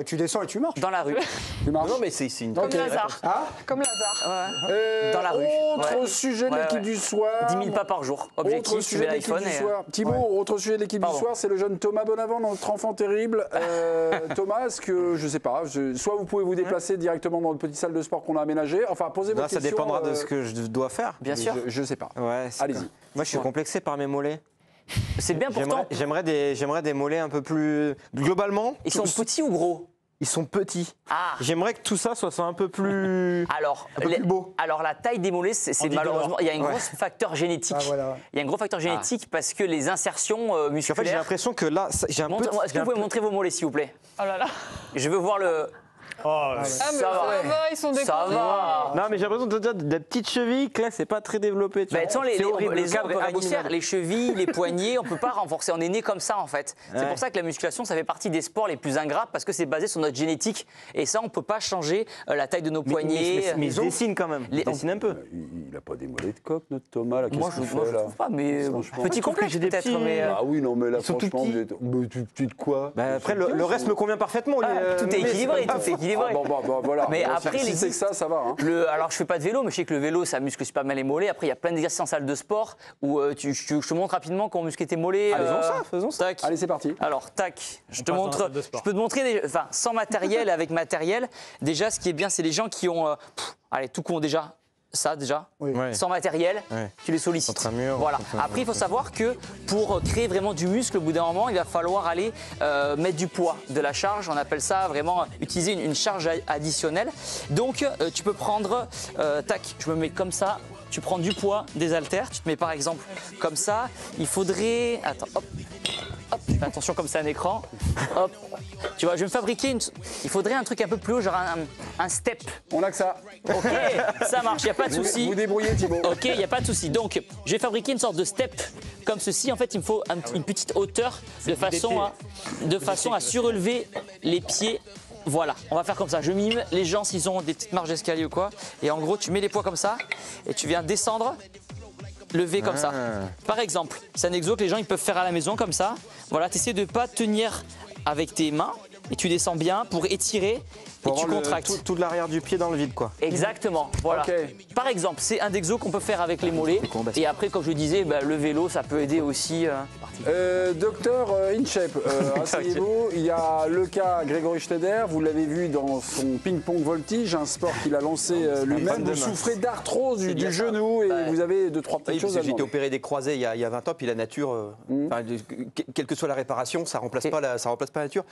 Tu descends et tu marches. Dans la rue. Tu marches. Non, mais c'est une. Comme Lazare. Comme Lazare. Dans la rue. Autre sujet de l'équipe du soir. 10 000 pas par jour. Objectif, autre sujet de l'équipe du soir. Thibaut, autre sujet de l'équipe du soir, c'est le jeune Thomas Bonavent, notre enfant terrible. Thomas, est-ce que, je sais pas, soit vous pouvez vous déplacer directement dans une petite salle de sport qu'on a aménagée, enfin posez vos questions. Ça dépendra de ce que je dois faire. Bien sûr. Je sais pas. Allez-y. Moi, je suis complexé par mes mollets. C'est bien pourtant. J'aimerais des mollets un peu plus... Globalement... Ils sont petits ou gros? Ils sont petits. J'aimerais que tout ça soit un peu plus, plus beau. Alors la taille des mollets, c'est malheureusement, il y a un gros facteur génétique. Il y a un gros facteur génétique parce que les insertions musculaires. En fait, j'ai l'impression que là, j'ai un peu. Est-ce que vous pouvez montrer vos mollets, s'il vous plaît? Oh là là. Je veux voir le. Ah, mais ça va, ils sont déconnés. Ça va. Non, mais j'ai l'impression de te dire des petites chevilles, que là, c'est pas très développé. Tu vois. De toute façon, les os cadre peuvent grossir, abominable. les chevilles, les poignets, on peut pas renforcer. On est né comme ça en fait. C'est Ouais. pour ça que la musculation, ça fait partie des sports les plus ingrats parce que c'est basé sur notre génétique. Et ça, on peut pas changer la taille de nos poignets. Mais il se dessine quand même. Il dessine un peu. Il n'a pas des mollets de coq, notre Thomas, là. Moi, Qu'est-ce je qu'il fait, là trouve pas, mais Franchement. petit complexe peut-être. Mais Ah oui, non, mais là, Ils sont tout franchement, petits. mais tu de quoi Bah, après, le reste me convient parfaitement. tout est équilibré, tout est équilibré. Bon, voilà. Mais Bon, après, si c'est que ça va. Hein. Alors, je fais pas de vélo, mais je sais que le vélo, ça muscle super bien les mollets. Après, il y a plein d'exercices en salle de sport où je te montre rapidement comment muscler tes mollets. Faisons ça. Tac. Allez, c'est parti. Alors, tac, je te passe dans la montre. salle de sport. Je peux te montrer, enfin, sans matériel, avec matériel. Déjà, ce qui est bien, c'est les gens qui ont, allez, tout con déjà. Ça déjà, Ouais. sans matériel, Ouais. tu les sollicites. Contre un mur, Voilà. contre un Après, il faut savoir que pour créer vraiment du muscle, au bout d'un moment, il va falloir aller mettre du poids, de la charge. On appelle ça vraiment utiliser une charge additionnelle. Donc, tu peux prendre, tac, je me mets comme ça. Tu prends du poids, des haltères. Tu te mets par exemple comme ça. Il faudrait, attends, hop. Hop, fais attention comme c'est un écran. Hop. Tu vois, je vais me fabriquer il faudrait un truc un peu plus haut, genre un step. On a que ça. Ok, ça marche, il n'y a pas de souci. Vous débrouillez, Thibaut. Ok, il n'y a pas de souci. Donc, je vais fabriquer une sorte de step comme ceci. En fait, il me faut une petite hauteur de façon à surélever les pieds. Voilà, on va faire comme ça. Je mime les gens s'ils ont des petites marches d'escalier ou quoi. Et en gros, tu mets les poids comme ça et tu viens descendre. Lever comme ça. Par exemple, c'est un exo que les gens ils peuvent faire à la maison comme ça. Voilà, tu essaies de ne pas tenir avec tes mains et tu descends bien pour étirer et tu contractes. Tout l'arrière du pied dans le vide, quoi. Exactement, voilà. Ok. Par exemple, c'est un exo qu'on peut faire avec les mollets. Et après, comme je disais, le vélo, ça peut aider aussi. Docteur Inchep, asseyez-vous. Il y a le cas Grégory Schneider. Vous l'avez vu dans son ping-pong voltige, un sport qu'il a lancé lui-même. Vous souffrez d'arthrose du genou et vous avez 2-3 petites choses à J'ai été demander. opéré des croisés il y a 20 ans, puis la nature, quelle que soit la réparation, ça remplace pas la nature.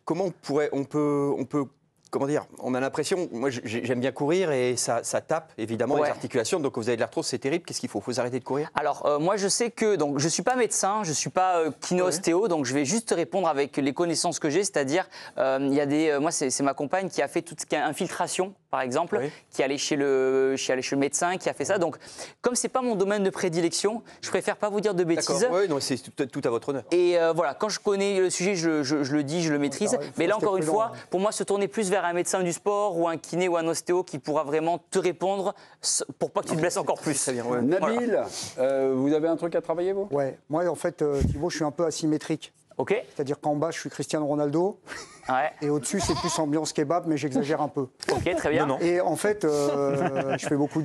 Comment on peut comment dire, on a l'impression, moi j'aime bien courir et ça tape évidemment les articulations, donc quand vous avez de l'arthrose c'est terrible, qu'est-ce qu'il faut ? Faut arrêter de courir ? Alors moi je sais que, donc je suis pas médecin, je suis pas kiné-ostéo, donc je vais juste te répondre avec les connaissances que j'ai, c'est-à-dire il y a moi c'est ma compagne qui a fait toute infiltration par exemple, qui est allée chez le médecin, qui a fait ça, donc comme c'est pas mon domaine de prédilection, je préfère pas vous dire de bêtises. Oui, non, c'est tout à votre honneur. Et voilà, quand je connais le sujet, je le dis, je le maîtrise, mais là encore une fois, pour moi se tourner plus vers un médecin du sport ou un kiné ou un ostéo qui pourra vraiment te répondre pour pas que tu te blesses encore plus. Très bien, Nabil, vous avez un truc à travailler, vous ? Ouais, moi en fait, Thibaut, je suis un peu asymétrique. Ok. C'est-à-dire qu'en bas, je suis Cristiano Ronaldo. Ouais. Et au-dessus, c'est plus ambiance kebab, mais j'exagère un peu. Ok, très bien. Et en fait, je fais beaucoup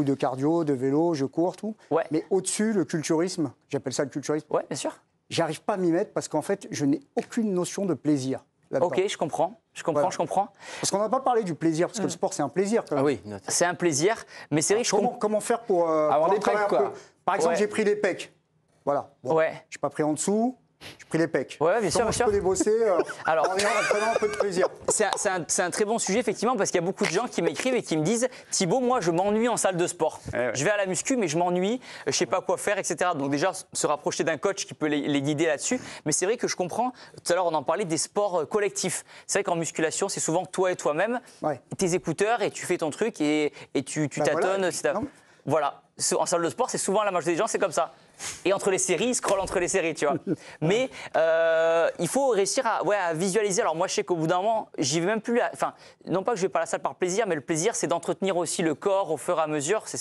de cardio, de vélo, je cours, tout. Ouais. Mais au-dessus, le culturisme, j'appelle ça le culturisme. Ouais, bien sûr. J'arrive pas à m'y mettre parce qu'en fait, je n'ai aucune notion de plaisir. Ok, je comprends. Voilà. Je comprends. Parce qu'on n'a pas parlé du plaisir, parce que le sport, c'est un plaisir. Quand même. Ah oui. C'est un plaisir, mais c'est vrai que je comprends. Comment faire pour avoir des travailler pecs, un quoi. peu. Par exemple, j'ai pris les pecs. Voilà. Bon, Ouais. je n'ai pas pris en dessous, j'ai pris les pecs. Ouais, bien sûr, Comment bien je sûr. peux les bosser Alors- en prenant un peu de plaisir. C'est un très bon sujet, effectivement, parce qu'il y a beaucoup de gens qui m'écrivent et qui me disent « Thibaut, moi, je m'ennuie en salle de sport. Je vais à la muscu, mais je m'ennuie, je ne sais pas quoi faire, etc. » Donc déjà, se rapprocher d'un coach qui peut les guider là-dessus. Mais c'est vrai que je comprends, tout à l'heure, on en parlait des sports collectifs. C'est vrai qu'en musculation, c'est souvent toi et toi-même, tes écouteurs, et tu fais ton truc et tu tâtonnes. Voilà. En salle de sport, c'est souvent la majorité des gens, c'est comme ça. Et entre les séries, ils scrollent entre les séries, tu vois. Mais il faut réussir à visualiser. Alors moi, je sais qu'au bout d'un moment, j'y vais même plus. Enfin, non pas que je vais pas à la salle par plaisir, mais le plaisir, c'est d'entretenir aussi le corps au fur et à mesure. C'est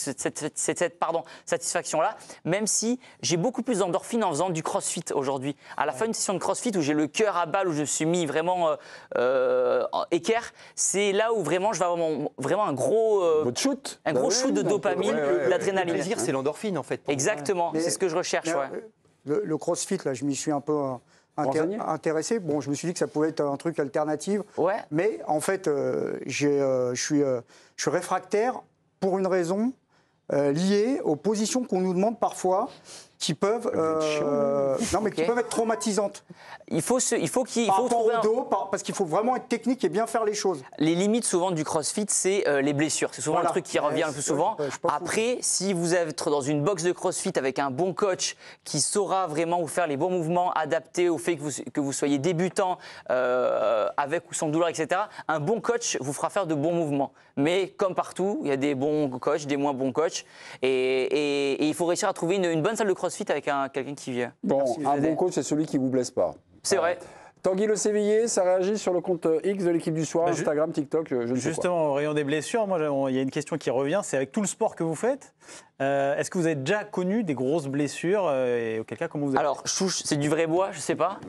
cette satisfaction-là. Même si j'ai beaucoup plus d'endorphines en faisant du crossfit aujourd'hui. À la fin d'une session de crossfit où j'ai le cœur à balle, où je me suis mis vraiment équerre, c'est là où vraiment je vais avoir vraiment un gros shoot, shoot de dopamine, d'adrénaline. Le plaisir, c'est l'endorphine en fait. Exactement, c'est ce que je recherche. Le crossfit, là, je m'y suis un peu intéressé. Bon, je me suis dit que ça pouvait être un truc alternatif. Ouais. Mais en fait, je suis réfractaire pour une raison liée aux positions qu'on nous demande parfois. qui peuvent, non, mais qui peuvent être traumatisantes. Il faut qu'il Par faut rapport trouver au dos, parce qu'il faut vraiment être technique et bien faire les choses. Les limites souvent du CrossFit, c'est les blessures. C'est souvent Voilà. le truc qui revient le plus souvent. Après, si vous êtes dans une box de CrossFit avec un bon coach qui saura vraiment vous faire les bons mouvements adaptés au fait que vous soyez débutant avec ou sans douleur, etc., un bon coach vous fera faire de bons mouvements. Mais comme partout, il y a des bons coachs, des moins bons coachs. Et il faut réussir à trouver une bonne salle de CrossFit avec quelqu'un qui vient. Bon, un bon coach, c'est celui qui ne vous blesse pas. C'est vrai. Tanguy Le Sévillier, ça réagit sur le compte X de l'équipe du soir, Instagram, TikTok, je ne sais pas. Justement, au rayon des blessures, moi, il y a une question qui revient, c'est avec tout le sport que vous faites, est-ce que vous avez déjà connu des grosses blessures et auquel cas, comment vous avez... Alors, c'est du vrai bois, je sais pas.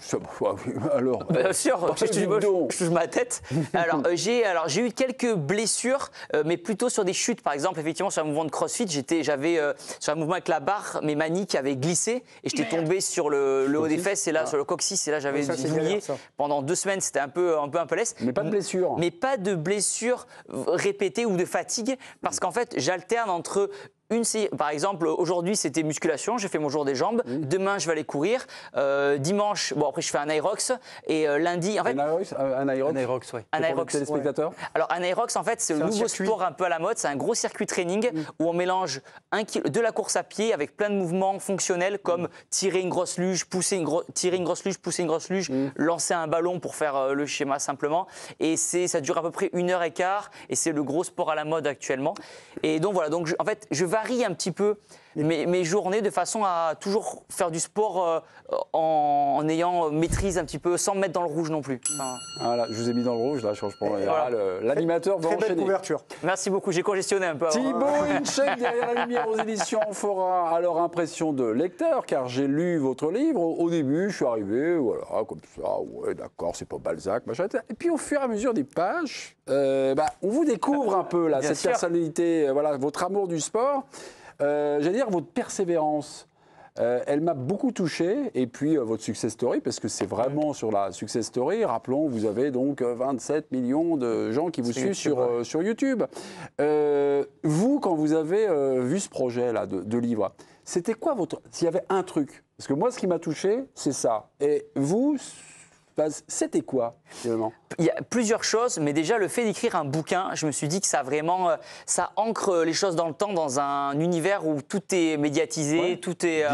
Alors, bien sûr, je touche ma tête. Alors, j'ai eu quelques blessures, mais plutôt sur des chutes. Par exemple, effectivement, sur un mouvement de CrossFit, j'avais sur un mouvement avec la barre, mes manies qui avaient glissé et j'étais tombé sur le haut des fesses et là, sur le coccyx, et là, j'avais douillé pendant 2 semaines. C'était un peu leste. Mais pas de blessure. Mais pas de blessure répétée ou de fatigue, parce qu'en fait, j'alterne entre par exemple, aujourd'hui, c'était musculation, j'ai fait mon jour des jambes. Demain, je vais aller courir. Dimanche, bon, après, je fais un Aerox. Et lundi, en fait. Un Aerox, oui. Un Aerox. Téléspectateurs. Alors, un Aerox, en fait, c'est le nouveau sport un peu à la mode. C'est un gros circuit training où on mélange de la course à pied avec plein de mouvements fonctionnels comme tirer une grosse luge, tirer une grosse luge, pousser une grosse luge, lancer un ballon pour faire le schéma simplement. Et ça dure à peu près 1h15 et c'est le gros sport à la mode actuellement. Et donc, voilà. Donc, en fait, je varie un petit peu mes journées de façon à toujours faire du sport en ayant maîtrise un petit peu, sans me mettre dans le rouge non plus. Voilà, je vous ai mis dans le rouge, là, je change pour l'animateur va enchaîner. Très belle couverture. Merci beaucoup, j'ai congestionné un peu avant. Thibaut Inchek, derrière la lumière aux éditions Fora. Alors, impression de lecteur, car j'ai lu votre livre. Au début, je suis arrivé, voilà, comme ça, ouais, d'accord, c'est pas Balzac, machin. Et puis, au fur et à mesure des pages, on vous découvre un peu, là, cette personnalité, voilà, votre amour du sport. J'allais dire votre persévérance. Elle m'a beaucoup touché. Et puis votre success story, parce que c'est vraiment sur la success story. Rappelons, vous avez donc 27 millions de gens qui vous suivent sur YouTube. Vous, quand vous avez vu ce projet-là de livre, c'était quoi s'il y avait un truc? Parce que moi, ce qui m'a touché, c'est ça. Et vous, c'était quoi, finalement? Il y a plusieurs choses, mais déjà le fait d'écrire un bouquin, je me suis dit que ça ancre les choses dans le temps, dans un univers où tout est médiatisé, tout est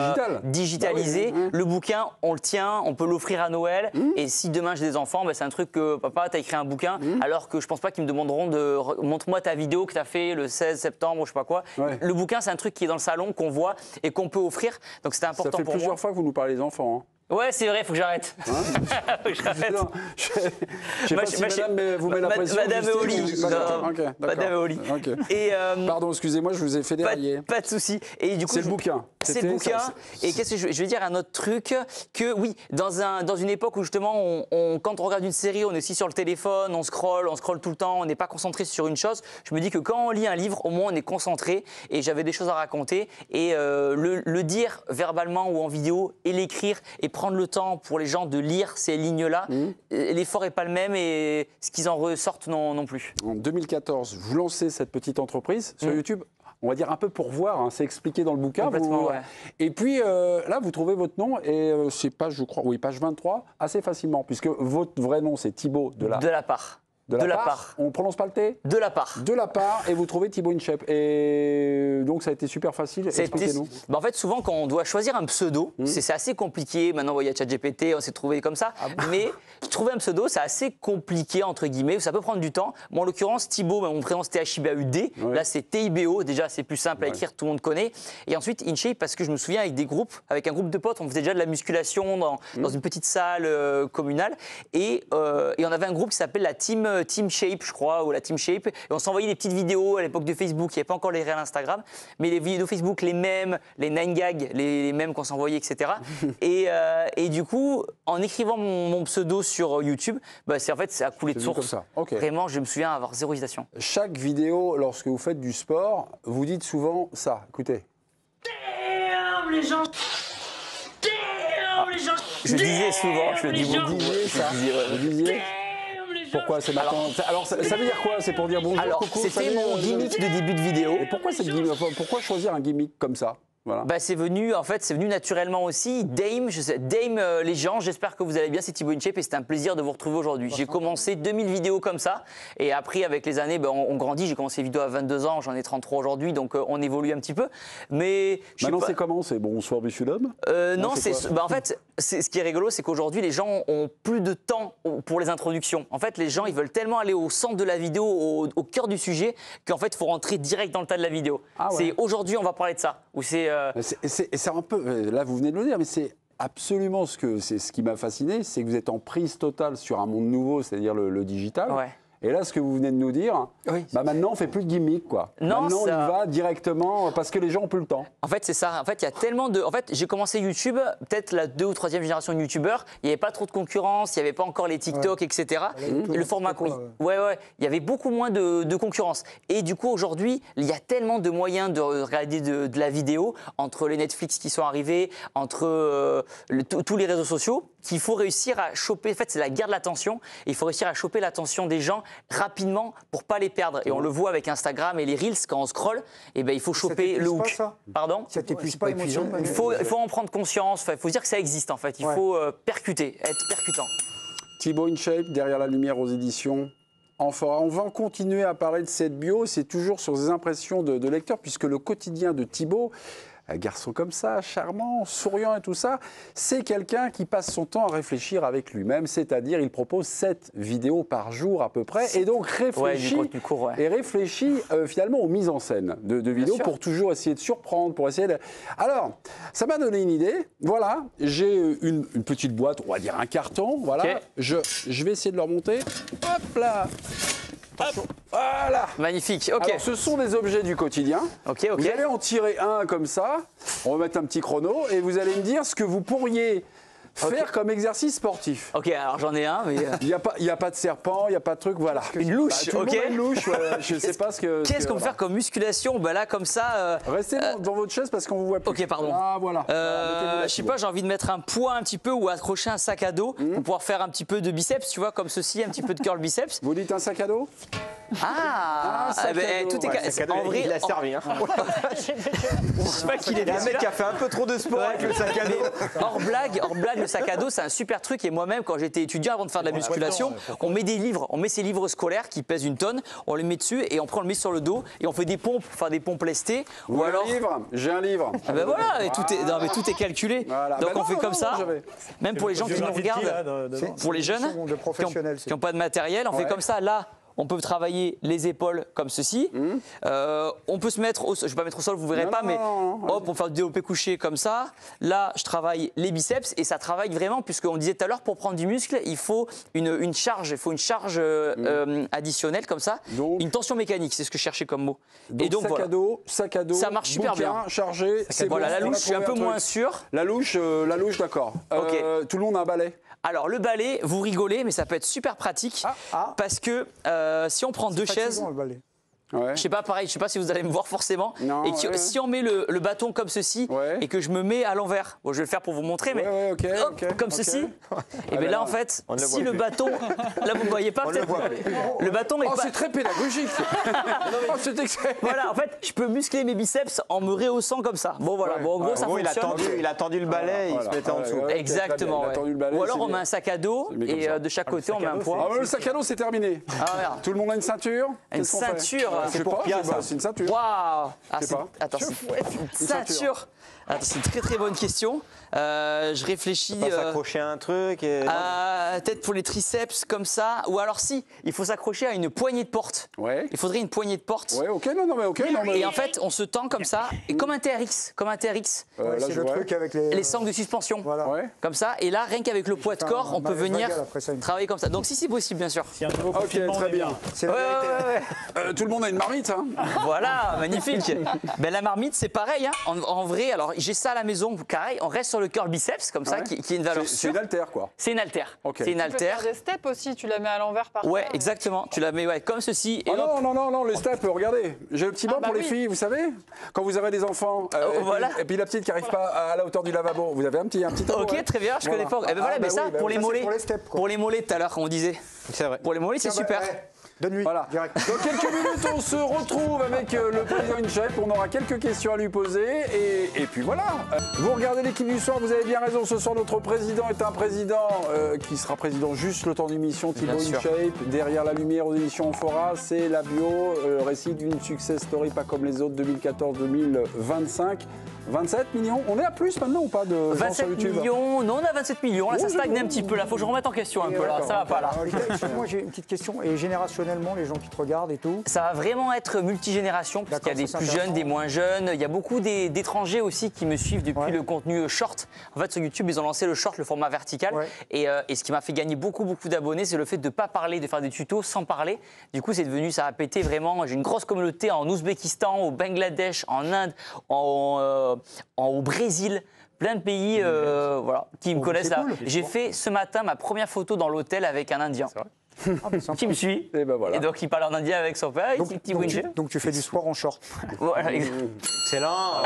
digitalisé. Bah oui. Le bouquin, on le tient, on peut l'offrir à Noël. Et si demain j'ai des enfants, c'est un truc que papa, t'as écrit un bouquin, alors que je pense pas qu'ils me demanderont de montre-moi ta vidéo que t'as fait le 16 septembre ou je sais pas quoi. Le bouquin, c'est un truc qui est dans le salon, qu'on voit et qu'on peut offrir. Donc c'était important pour moi. Ça fait plusieurs fois que vous nous parlez des enfants. Ouais, c'est vrai, il faut que j'arrête. Je sais pas si madame vous met la pression. Madame Oli. Madame Oli. Pardon, excusez-moi, je vous ai fait dérailler. Pas de souci. Et du coup, c'est le bouquin. C'est le bouquin. Et qu'est-ce que je vais dire un autre truc, que oui, dans une époque où justement, quand on regarde une série, on est aussi sur le téléphone, on scrolle tout le temps, on n'est pas concentré sur une chose. Je me dis que quand on lit un livre, au moins on est concentré. Et j'avais des choses à raconter. Et le dire verbalement ou en vidéo et l'écrire et prendre le temps pour les gens de lire ces lignes-là, l'effort n'est pas le même et ce qu'ils en ressortent non plus. En 2014, vous lancez cette petite entreprise sur YouTube, on va dire un peu pour voir, c'est expliqué dans le bouquin. Et puis là, vous trouvez votre nom et c'est page 23, assez facilement, puisque votre vrai nom, c'est Thibaut Delapart. De la part. On ne prononce pas le T? De la part. De la part, et vous trouvez Thibaut Inchek. Et donc ça a été super facile. Expliquez-nous. En fait, souvent, quand on doit choisir un pseudo, c'est assez compliqué. Maintenant, il y a ChatGPT, on s'est trouvé comme ça. Mais trouver un pseudo, c'est assez compliqué, entre guillemets. Ça peut prendre du temps. Moi, en l'occurrence, Thibaut, mon prénom, c'est THIBAUD. Là, c'est TIBO. Déjà, c'est plus simple à écrire, tout le monde connaît. Et ensuite, Inchek, parce que je me souviens, avec un groupe de potes, on faisait déjà de la musculation dans une petite salle communale. Et on avait un groupe qui s'appelle la Team Shape, je crois, ou la Team Shape. Et on s'envoyait des petites vidéos à l'époque de Facebook. Il n'y avait pas encore les réels Instagram. Mais les vidéos Facebook, les mèmes, les 9gag, les mèmes qu'on s'envoyait, etc. et du coup, en écrivant mon pseudo sur YouTube, ça a coulé de source. Comme ça. Okay. Vraiment, je me souviens avoir zéro hésitation. Chaque vidéo, lorsque vous faites du sport, vous dites souvent ça. Écoutez. Damn, les gens. Damn, les gens. Je disais souvent, je le dis beaucoup. Vous disiez pourquoi c'est maintenant? Alors, ça veut dire quoi? C'est pour dire bonjour, coucou, c'était mon gimmick de début de vidéo. Et pourquoi choisir un gimmick comme ça? Voilà. Bah, c'est venu naturellement aussi. Dame les gens, j'espère que vous allez bien, c'est Thibaut InShape et c'est un plaisir de vous retrouver aujourd'hui. J'ai commencé 2000 vidéos comme ça et après avec les années, on grandit. J'ai commencé les vidéos à 22 ans, j'en ai 33 aujourd'hui, donc on évolue un petit peu. Mais maintenant c'est comment? C'est bonsoir monsieur l'homme? Non, en fait, ce qui est rigolo, c'est qu'aujourd'hui les gens ont plus de temps pour les introductions. En fait, les gens ils veulent tellement aller au centre de la vidéo, au cœur du sujet, qu'en fait il faut rentrer direct dans le tas de la vidéo. Ah ouais. C'est aujourd'hui on va parler de ça. Ou c'est un peu, là vous venez de le dire, mais c'est absolument ce qui m'a fasciné, c'est que vous êtes en prise totale sur un monde nouveau, c'est-à-dire le digital. Ouais. Et là, ce que vous venez de nous dire, maintenant, on ne fait plus de gimmick, quoi. Non, maintenant, on y va directement parce que les gens ont plus le temps. En fait, c'est ça. En fait, il y a tellement de. En fait, j'ai commencé YouTube, peut-être la 2e ou 3e génération de YouTubeurs. Il n'y avait pas trop de concurrence, il n'y avait pas encore les TikTok, etc. Le format il y avait beaucoup moins de concurrence. Et du coup, aujourd'hui, il y a tellement de moyens de regarder de la vidéo entre les Netflix qui sont arrivés, entre tous les réseaux sociaux, qu'il faut réussir à choper. En fait, c'est la guerre de l'attention. Il faut réussir à choper l'attention des gens rapidement pour pas les perdre. Et on le voit avec Instagram et les Reels, quand on scroll, il faut choper le hook. Pardon ? Ça t'épuise pas émotionnellement? Il faut en prendre conscience. Il faut dire que ça existe en fait. Il faut percuter, être percutant. Thibaut InShape, derrière la lumière aux éditions. Enfin, on va continuer à parler de cette bio. C'est toujours sur des impressions de lecteurs, puisque le quotidien de Thibaut, un garçon comme ça, charmant, souriant et tout ça, c'est quelqu'un qui passe son temps à réfléchir avec lui-même, c'est-à-dire il propose 7 vidéos par jour à peu près, et donc réfléchit, finalement aux mises en scène de vidéos pour toujours essayer de surprendre, pour essayer de... Alors, ça m'a donné une idée, voilà, j'ai une petite boîte, on va dire un carton, voilà, okay. Je vais essayer de le remonter, hop là. Hop, voilà. Magnifique, ok. Alors, ce sont des objets du quotidien. Ok. Vous allez en tirer un comme ça. On va mettre un petit chrono et vous allez me dire ce que vous pourriez faire comme exercice sportif. Ok, alors j'en ai un, mais... Il n'y a pas de serpent, il n'y a pas de truc, voilà. Une louche, tout le monde a une louche, voilà. Je ne sais pas ce que... Qu'est-ce qu'on peut faire comme musculation? Là, comme ça... Restez dans votre chaise parce qu'on vous voit plus. Ok, pardon. Ah, voilà. Je sais pas, j'ai envie de mettre un poids un petit peu ou accrocher un sac à dos pour pouvoir faire un petit peu de biceps, tu vois, comme ceci, un petit peu de curl biceps. Vous dites un sac à dos? Tout est en vrai, il a servi. Hein. Je sais pas qu'il est un mec qui a fait un peu trop de sport avec le sac à dos. Hors blague, le sac à dos, c'est un super truc. Et moi-même, quand j'étais étudiant avant de faire de la musculation, on met des livres, on met ces livres scolaires qui pèsent une tonne, on les met dessus et on le met sur le dos et on fait des pompes, faire des pompes lestées. Ou alors j'ai un livre. Voilà, et tout est calculé. Voilà. Donc on fait comme ça. Même pour les gens qui nous regardent, pour les jeunes qui n'ont pas de matériel, on fait comme ça. Là, on peut travailler les épaules comme ceci. On peut se mettre, je ne vais pas mettre au sol, vous ne verrez pas, mais hop, on fait du développé couché comme ça. Là, je travaille les biceps et ça travaille vraiment, puisqu'on disait tout à l'heure, pour prendre du muscle, il faut une charge, additionnelle comme ça. Donc, une tension mécanique, c'est ce que je cherchais comme mot. Donc, et donc sac à dos, ça marche super bien. Chargé, c'est voilà, bon, la louche, je suis un peu moins sûr. La louche, d'accord. Tout le monde a un balai. Alors le balai, vous rigolez, mais ça peut être super pratique parce que si on prend 2 chaises, le balai. Ouais. Je sais pas, pareil, je sais pas si vous allez me voir forcément. Non, et que, si on met le bâton comme ceci et que je me mets à l'envers, bon, je vais le faire pour vous montrer, mais comme ceci. Et bien là, en fait, si le bâton, là vous ne voyez pas, peut-être. Le bâton est pas. C'est très pédagogique. Voilà, en fait, je peux muscler mes biceps en me rehaussant comme ça. Bon voilà, bon, en gros, ça fonctionne. Il a tendu le balai, il se mettait en dessous. Exactement. Ou alors on met un sac à dos et de chaque côté on met un poids. Le sac à dos, c'est terminé. Tout le monde a une ceinture. Une ceinture. C'est pour Pia, ça. C'est une ceinture. Waouh! Attends, c'est une ceinture. C'est une très très bonne question. Je réfléchis. Pas s'accrocher à un truc. Peut-être pour les triceps comme ça. Ou alors si, il faut s'accrocher à une poignée de porte. Ouais. Il faudrait une poignée de porte. Ouais, ok, Et en fait, on se tend comme ça, et comme un TRX, c'est le truc avec les sangles de suspension. Voilà. Comme ça. Et là, rien qu'avec le poids de corps, on peut venir travailler comme ça. Donc si c'est possible, bien sûr. Ok, très bien. Tout le monde a une marmite, hein. Voilà, magnifique. La marmite, c'est pareil. Hein. En vrai, alors j'ai ça à la maison, carré. On reste sur le curl biceps, comme ça, qui est une valeur sûre. C'est une haltère, quoi. C'est une haltère. Okay. C'est une haltère. Tu peux faire des steps aussi, tu la mets à l'envers par terre. Ouais, exactement. Tu la mets comme ceci. Et non, les steps, regardez. J'ai le petit banc pour les filles, vous savez. Quand vous avez des enfants, et puis la petite qui n'arrive pas à la hauteur du lavabo, vous avez un petit tableau. Ok, très bien, je connais pas. Mais ça, pour les mollets. Pour les mollets, tout à l'heure, on disait. C'est vrai. Pour les mollets, c'est super. De nuit, Voilà. direct. Dans quelques minutes, on se retrouve avec le président InShape. On aura quelques questions à lui poser. Et puis voilà. Vous regardez l'équipe du soir, vous avez bien raison. Ce soir, notre président est un président qui sera président juste le temps d'émission. Thibaut InShape. Derrière la lumière aux éditions Amphora, c'est la bio, le récit d'une success story pas comme les autres 2014-2025. 27 millions. On est à plus maintenant ou pas de gens sur 27 YouTube? millions, non, on a 27 millions. Là, ça stagne un petit peu. Là, faut que je remette en question un peu. Là, ça va pas là. Moi, j'ai une petite question. Et générationnellement, les gens qui te regardent et tout? Ça va vraiment être multigénération, parce qu'il y a des plus jeunes, des moins jeunes. Il y a beaucoup d'étrangers aussi qui me suivent depuis le contenu short. En fait, sur YouTube, ils ont lancé le short, le format vertical. Et ce qui m'a fait gagner beaucoup d'abonnés, c'est le fait de ne pas parler, de faire des tutos sans parler. Du coup, c'est devenu, ça a pété vraiment. J'ai une grosse communauté en Ouzbékistan, au Bangladesh, en Inde, au Brésil. Plein de pays voilà, qui me connaissent là. Cool. J'ai fait ce matin ma première photo dans l'hôtel avec un Indien. Qui me suit. Et, ben voilà. Et donc il parle en indien avec son père. Donc tu fais du sport en short. Voilà, excellent.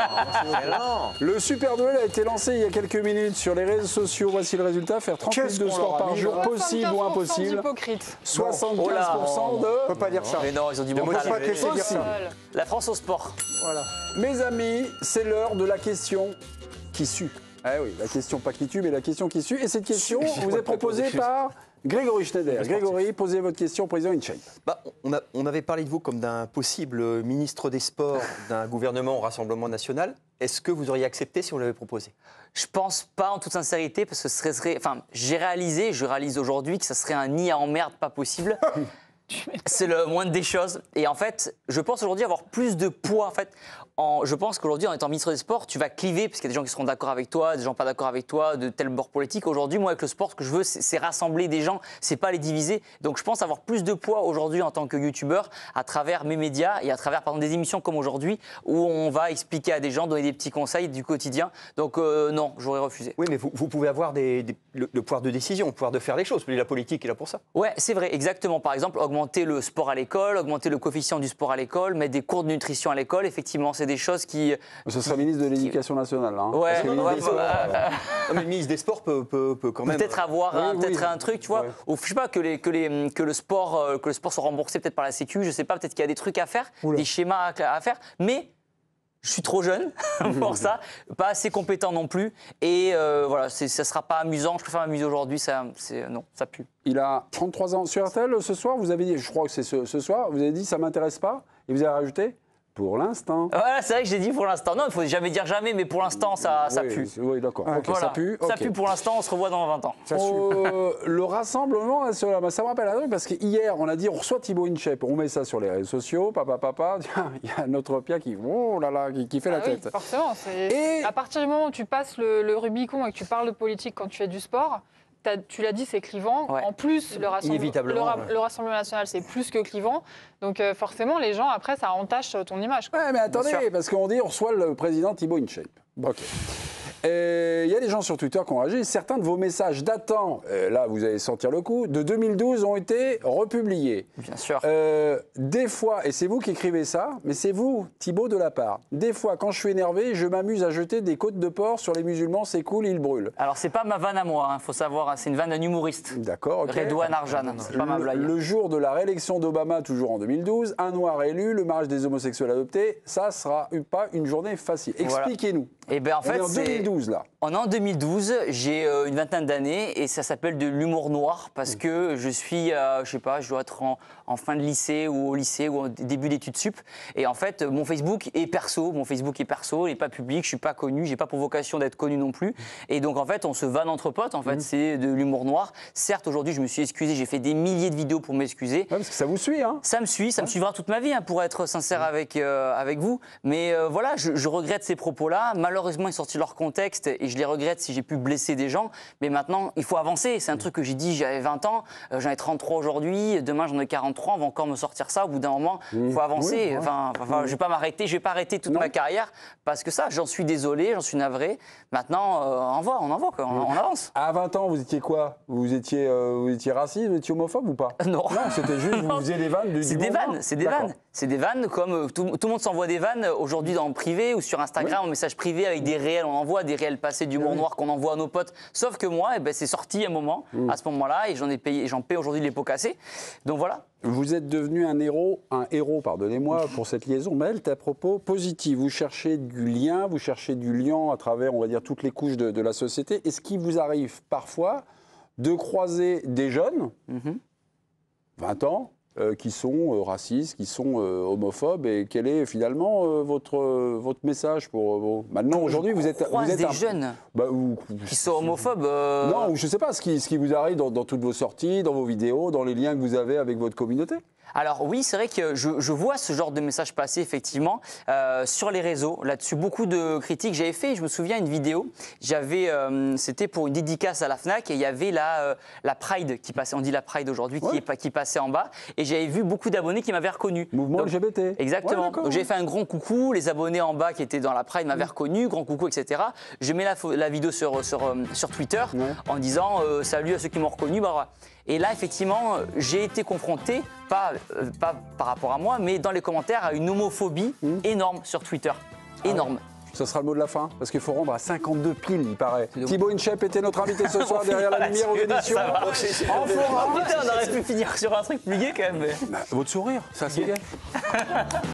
Le super duel a été lancé il y a quelques minutes sur les réseaux sociaux. Voici le résultat. Faire 30 minutes de sport par jour, possible ou impossible. 75% de... On peut pas dire ça. Mais non, ils ont dit la France au sport. Voilà. Mes amis, c'est l'heure de la question qui sue. Ah oui, la question pas qui tue, mais la question qui sue. Et cette question vous est proposée par Grégory Schneider. Grégory, posez votre question au président InShape. On avait parlé de vous comme d'un possible ministre des Sports d'un gouvernement au Rassemblement national. Est-ce que vous auriez accepté si on l'avait proposé? Je pense pas, en toute sincérité, parce que ce serait... Enfin, je réalise aujourd'hui que ça serait un nid à emmerde pas possible. C'est le moindre des choses. Et en fait, je pense aujourd'hui avoir plus de poids. En fait, je pense qu'aujourd'hui, en étant ministre des Sports, tu vas cliver, parce qu'il y a des gens qui seront d'accord avec toi, des gens pas d'accord avec toi, de tel bord politique. Aujourd'hui, moi, avec le sport, ce que je veux, c'est rassembler des gens, c'est pas les diviser. Donc, je pense avoir plus de poids aujourd'hui en tant que youtubeur, à travers mes médias et à travers, par exemple, des émissions comme aujourd'hui, où on va expliquer à des gens, donner des petits conseils du quotidien. Donc, non, j'aurais refusé. Oui, mais vous pouvez avoir le pouvoir de décision, le pouvoir de faire les choses. La politique est là pour ça. Ouais, c'est vrai, exactement. Par exemple, augmenter le sport à l'école, augmenter le coefficient du sport à l'école, mettre des cours de nutrition à l'école. Effectivement, c'est des choses qui... Ce serait ministre de l'Éducation nationale, là. Hein, ouais, non, mais le ministre des Sports peut quand même... Peut-être avoir un truc, tu vois, ou je sais pas, que le sport soit remboursé peut-être par la Sécu, je sais pas, peut-être qu'il y a des trucs à faire, des schémas à faire, mais... Je suis trop jeune pour ça, pas assez compétent non plus. Et voilà, ça ne sera pas amusant. Je préfère m'amuser aujourd'hui. Non, ça pue. Il a 33 ans. Sur RTL, ce soir, vous avez dit, je crois que c'est ce soir, vous avez dit ça ne m'intéresse pas. Et vous avez rajouté pour l'instant. Voilà, c'est vrai que j'ai dit pour l'instant. Non, il ne faut jamais dire jamais, mais pour l'instant, ça pue. Oui, d'accord. Okay, voilà. Ça pue. Ça pue pour l'instant, on se revoit dans 20 ans. Le rassemblement, ça me rappelle un truc, parce qu'hier, on a dit, on reçoit Thibaut InShape, on met ça sur les réseaux sociaux, papa, tiens, il y a notre Pia qui fait la tête. Oui, forcément. Et... À partir du moment où tu passes le Rubicon et que tu parles de politique quand tu fais du sport, tu l'as dit, c'est clivant. Ouais. En plus, le Rassemblement national, c'est plus que clivant. Donc forcément, les gens, après, ça entache ton image. Oui, mais attendez, parce qu'on dit on reçoit le président Thibaut InShape. Ok. Il y a des gens sur Twitter qui ont réagi. Certains de vos messages datant, là vous allez sentir le coup, de 2012 ont été republiés. Bien sûr. Des fois, et c'est vous qui écrivez ça, mais c'est vous, Thibaut de la part. Des fois, quand je suis énervé, je m'amuse à jeter des côtes de porc sur les musulmans, c'est cool, ils brûlent. Alors c'est pas ma vanne à moi, faut savoir, c'est une vanne d'un humoriste. D'accord, ok. Redouane Arjan, c'est pas ma blague. Le jour de la réélection d'Obama, toujours en 2012, un noir élu, le mariage des homosexuels adoptés, ça sera pas une journée facile. Expliquez-nous. Eh ben, en fait, on est en 2012 là. On est en 2012, j'ai une vingtaine d'années et ça s'appelle de l'humour noir parce que je suis, je sais pas, je dois être en fin de lycée ou au début d'études sup. Et en fait, mon Facebook est perso, il n'est pas public, je suis pas connu, j'ai pas pour vocation d'être connu non plus. Et donc en fait, on se vanne entre potes, en fait, c'est de l'humour noir. Certes, aujourd'hui, je me suis excusé, j'ai fait des milliers de vidéos pour m'excuser. Ouais, parce que ça vous suit, hein. Ça me suit, ça me suivra toute ma vie, hein, pour être sincère avec vous. Mais voilà, je regrette ces propos-là. Malheureusement, ils sont sortis de leur contexte et je les regrette si j'ai pu blesser des gens. Mais maintenant, il faut avancer. C'est un truc que j'ai dit, j'avais 20 ans, j'en ai 33 aujourd'hui, demain j'en ai 43, on va encore me sortir ça. Au bout d'un moment, il faut avancer. Enfin, je vais pas m'arrêter, je vais pas arrêter toute ma carrière parce que ça, j'en suis désolé, j'en suis navré. Maintenant, on avance. À 20 ans, vous étiez quoi? Vous étiez raciste, vous étiez homophobe ou pas? Non. Non, c'était juste, vous faisiez des vannes. C'est des vannes, c'est des vannes. C'est des vannes comme tout le monde s'envoie des vannes aujourd'hui en privé ou sur Instagram, en message privé avec des réels, on envoie des réels passés d'humour noir qu'on envoie à nos potes. Sauf que moi, c'est sorti un moment, à ce moment-là, et j'en paie aujourd'hui les pots cassés. Donc voilà. Vous êtes devenu un héros, pardonnez-moi, pour cette liaison. Maëlle, t'as propos positif. Vous cherchez du lien, vous cherchez du lien à travers, on va dire, toutes les couches de la société. Est-ce qu'il vous arrive parfois de croiser des jeunes, 20 ans, qui sont racistes, qui sont homophobes, et quel est finalement votre message pour maintenant aujourd'hui vous êtes des jeunes qui sont homophobes. Non, je ne sais pas ce qui vous arrive dans toutes vos sorties, dans vos vidéos, dans les liens que vous avez avec votre communauté. Alors oui, c'est vrai que je vois ce genre de messages passer effectivement sur les réseaux. Là-dessus, beaucoup de critiques. J'avais fait, je me souviens, une vidéo. C'était pour une dédicace à la Fnac et il y avait la Pride qui passait. On dit la Pride aujourd'hui, qui passait en bas. Et j'avais vu beaucoup d'abonnés qui m'avaient reconnu. Mouvement LGBT. Exactement. Ouais, donc j'ai fait un grand coucou. Les abonnés en bas qui étaient dans la Pride m'avaient reconnu, grand coucou, etc. Je mets la vidéo sur Twitter en disant salut à ceux qui m'ont reconnu. Bah, et là, effectivement, j'ai été confronté, pas par rapport à moi, mais dans les commentaires, à une homophobie énorme sur Twitter. Énorme. Ce sera le mot de la fin, parce qu'il faut rendre à 52 piles, il paraît. Thibaut Inchep était notre invité ce soir derrière la lumière aux émissions. On aurait pu finir sur un truc plus gai quand même. Votre sourire, ça c'est gai.